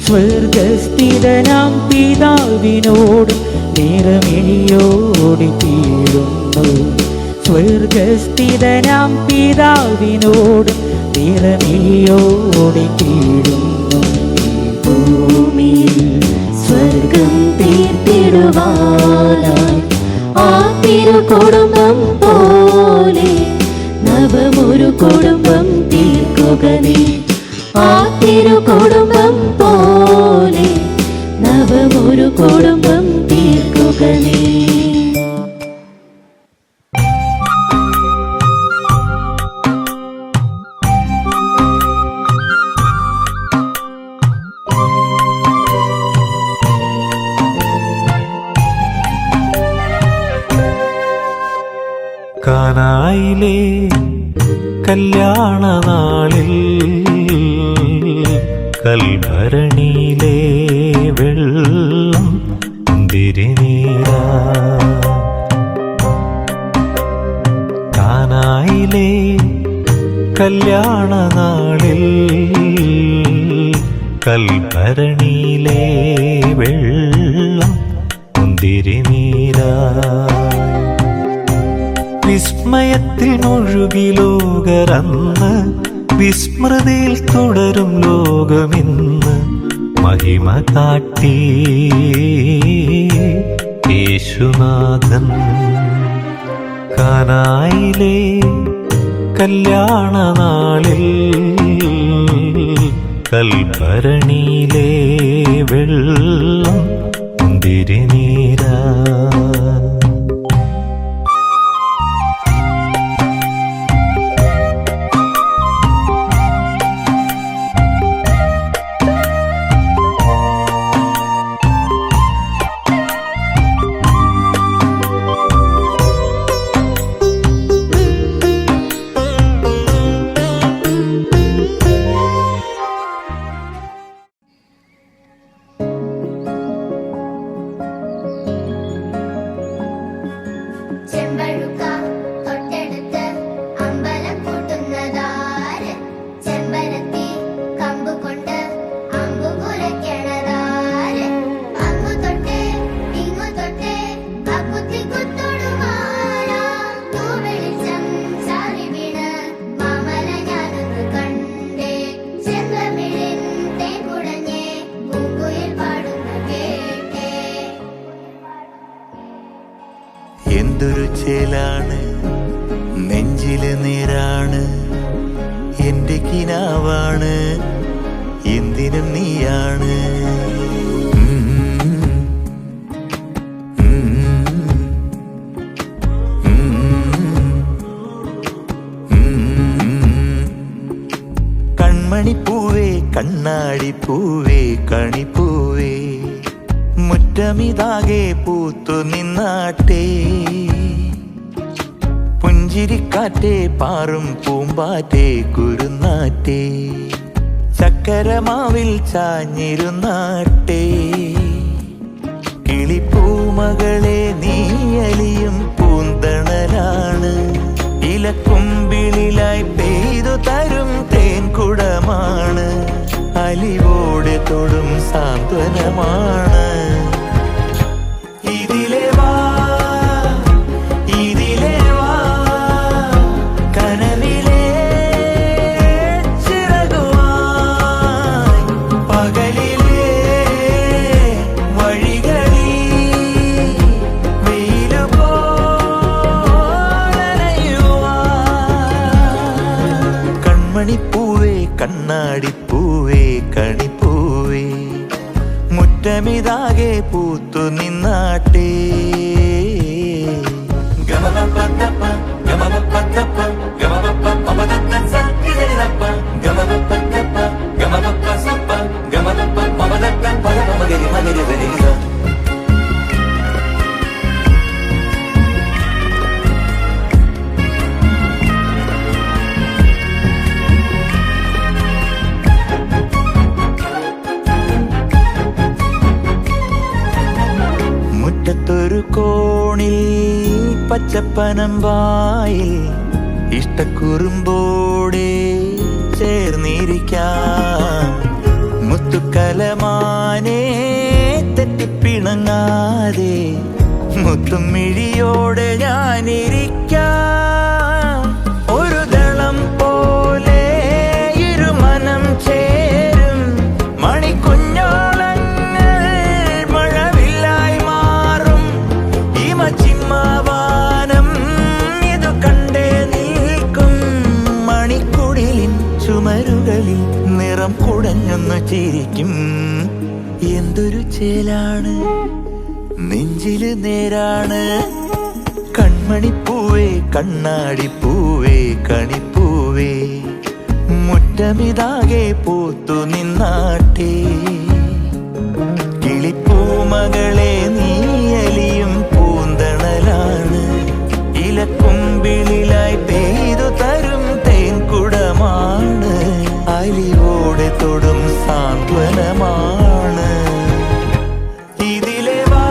സ്വർഗസ്ഥിതനാം പിതാവിനോട് നിറമിഴിയോടി തീരുന്നു. സ്വർഗസ്ഥിതനാം പിതാവിനോട് നിറമിഴിയോടി തീരുന്നു. ഭൂമിയിൽ സ്വർഗം തീർത്തിടുവാനായി ആ തിരു കുടുംബം പോലെ നവമൊരു കുടുംബം തീർക്കുക നീ. ആ തിരു കുടുംബം പോലെ നവമൊരു കുടുംബം തീർക്കുക നീ. കാനായിലെ കല്യാണ നാളിൽ കൽഭരണിയിലെ വെള്ളം തിരുനീരാ. കാനായിലെ കല്യാണ നാളിൽ കൽഭരണിയിലെ വെള്ളം തിരുനീരാ. വിസ്മയത്തിൽ മുഴുകി ലോകരന്ന് വിസ്മൃതിയിൽ തുടരും ലോകമിന്ന് മഹിമ കാട്ടി യേശുനാഥൻ. കാനായിലെ കല്യാണ നാളിൽ കൽഭരണിയിലെ വെള്ളം തിരുനീരാ. എന്തൊരു ചേലാണ് നെഞ്ചില് നീരാണ് എന്റെ കിനാവാണ് എന്തിനും നീയാണ്. കൺമണിപ്പൂവേ കണ്ണാടിപ്പൂവേ കണിപ്പൂവേ മുറ്റമിതാകെ പൂത്തു നിന്നാട്ടെ. പുഞ്ചിരിക്കാറ്റേ പാറും പൂമ്പാറ്റേ കുരുന്നാറ്റേ ചക്കരമാവിൽ ചാഞ്ഞിരുന്നാട്ടെ. കിളിപ്പൂമകളെ നീയലിയും പൂന്തണലാണ് ഇലക്കുമ്പിളിലായി പെയ്തു തരും തേൻകുടമാണ് അലിവോടെ തൊടും സാന്ത്വനമാണ്. ഇതിലെ വാ ഇതിലെ വാ കനവിലെ ചിറകുവായി പകലിലെ വഴികളിൽ വെയിലു പോലനയുവാൻ. കൺമണിപ്പൂവേ കണ്ണ കണ്ണാടിപ്പൂവേ കണിപ്പൂവേ മുറ്റമിതാകെ പൂത്തു നിന്നാട്ടേ ഗമപപ്പത്തപ്പ ഗമപപ്പത്തപ്പ ഗമപപ്പപ്പമദത്തസ ഇദരിലപ്പ ഗമപപ്പത്തപ്പ ഗമപപ്പസപ്പ ഗമപപ്പമദത്ത പരമഗരി മഗരി ദരിഗ മുറ്റത്തൊരു കോണിൽ പച്ചപ്പനമ്പായിൽ ഇഷ്ടക്കുറുമ്പോടെ ചേർന്നിരിക്കാം മുത്തുക്കലമാനെ തെറ്റിപ്പിണങ്ങാതെ മുത്തും മിഴിയോടെ ഞാനിരിക്കാം ഒരു ദളം പോലെ ഇരുമനം ചേരും മണിക്കുഞ്ഞോളങ്ങൾ മഴവില്ലായി മാറും ഹിമചിമ്മാവാനം ഇതു കണ്ടേ നിൽക്കും മണിക്കുടിലിൻ ചുമരുകളിൽ നിറം കുടഞ്ഞൊന്നു ചിരിക്കും എന്തൊരു ചേലാണ് നെഞ്ചില് നേരാണ് കൺമണിപ്പൂവേ കണ്ണാടിപ്പൂവേ കണിപ്പൂവേ മുറ്റമിതാകെ പൂത്തു നിന്നാട്ടേ കിളിപ്പൂമകളെ നീയലിയും പൂന്തണലാണ് ഇലക്കുമ്പിളിലായി പെയ്തു തരും തേൻകുടമാണ് അലിവോടെ തൊടും സാന്ത്വനമാണ് ഇതിലെ വാ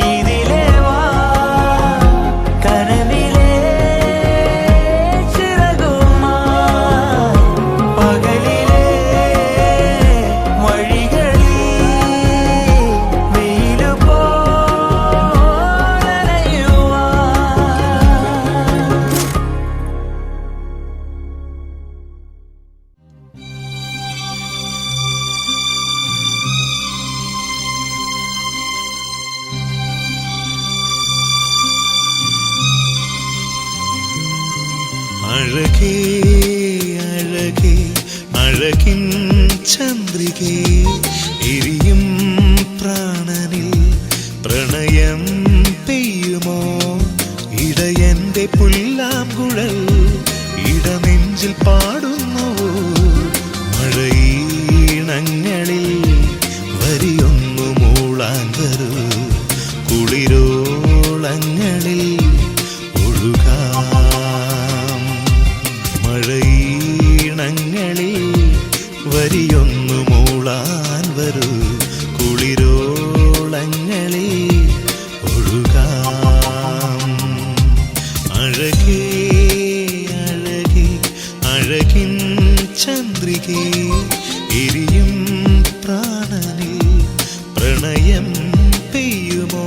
ഇതിലെ വാ കനവിലെ ചിറകുമായി പകലിലെ വഴികളിൽ വെയിലു പോലനയുവാൻ അഴകേ അഴകേ അഴകിൻ ചന്ദ്രികേ എരിയും പ്രാണനിൽ പ്രണയം പെയ്യുമോ ഇടയന്റെ പുല്ലാങ്കുഴൽ ഇടനെഞ്ചിൽ പാടുന്നുവോ മഴയീണങ്ങളിൽ വരിയൊന്നു മൂളാൻ വരൂ കുളിരോളങ്ങളിൽ ഒഴുകാം മഴയീണങ്ങളിൽ വരിയൊന്നു മൂളാൻ വരൂ കുളിരോളങ്ങളിൽ ഒഴുകാം അഴകേ അഴകേ അഴകിൻ ചന്ദ്രികേ എരിയും പ്രാണനിൽ പ്രണയം പെയ്യുമോ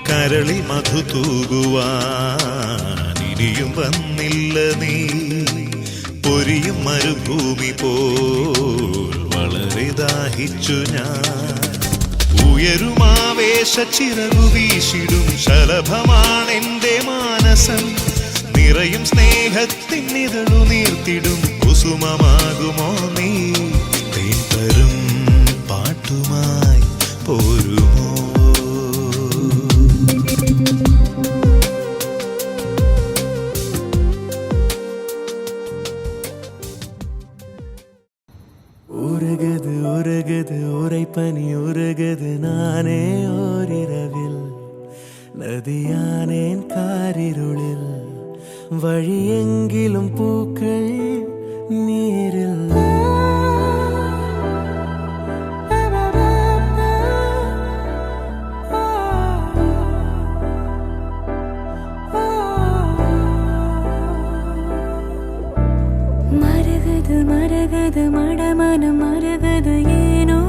കരളി മധു തൂകുവാൻ ഇനിയും വന്നില്ല നീ പൊരിയും മരുഭൂമി പോൽ വളരെ ദാഹിച്ചു ഞാൻ ഉയരുമാവേശ ചിറകു വീശിടും ശലഭമാണെന്റെ മാനസം നിറയും സ്നേഹത്തിൻ നിഴലു നീർത്തിടും കുസുമമാകുമോ നീ തേൻ തരും പാട്ടുമായി പോരുമോ உருகுது உருகுது உரைப்பனி உருகுது நானே ஓரிரவில் நதியானேன் காரிருளில் வழியெங்கிலும் பூக்கள் நீரில் മരകത് മരകത് മടമനം മരകത് ഏനോ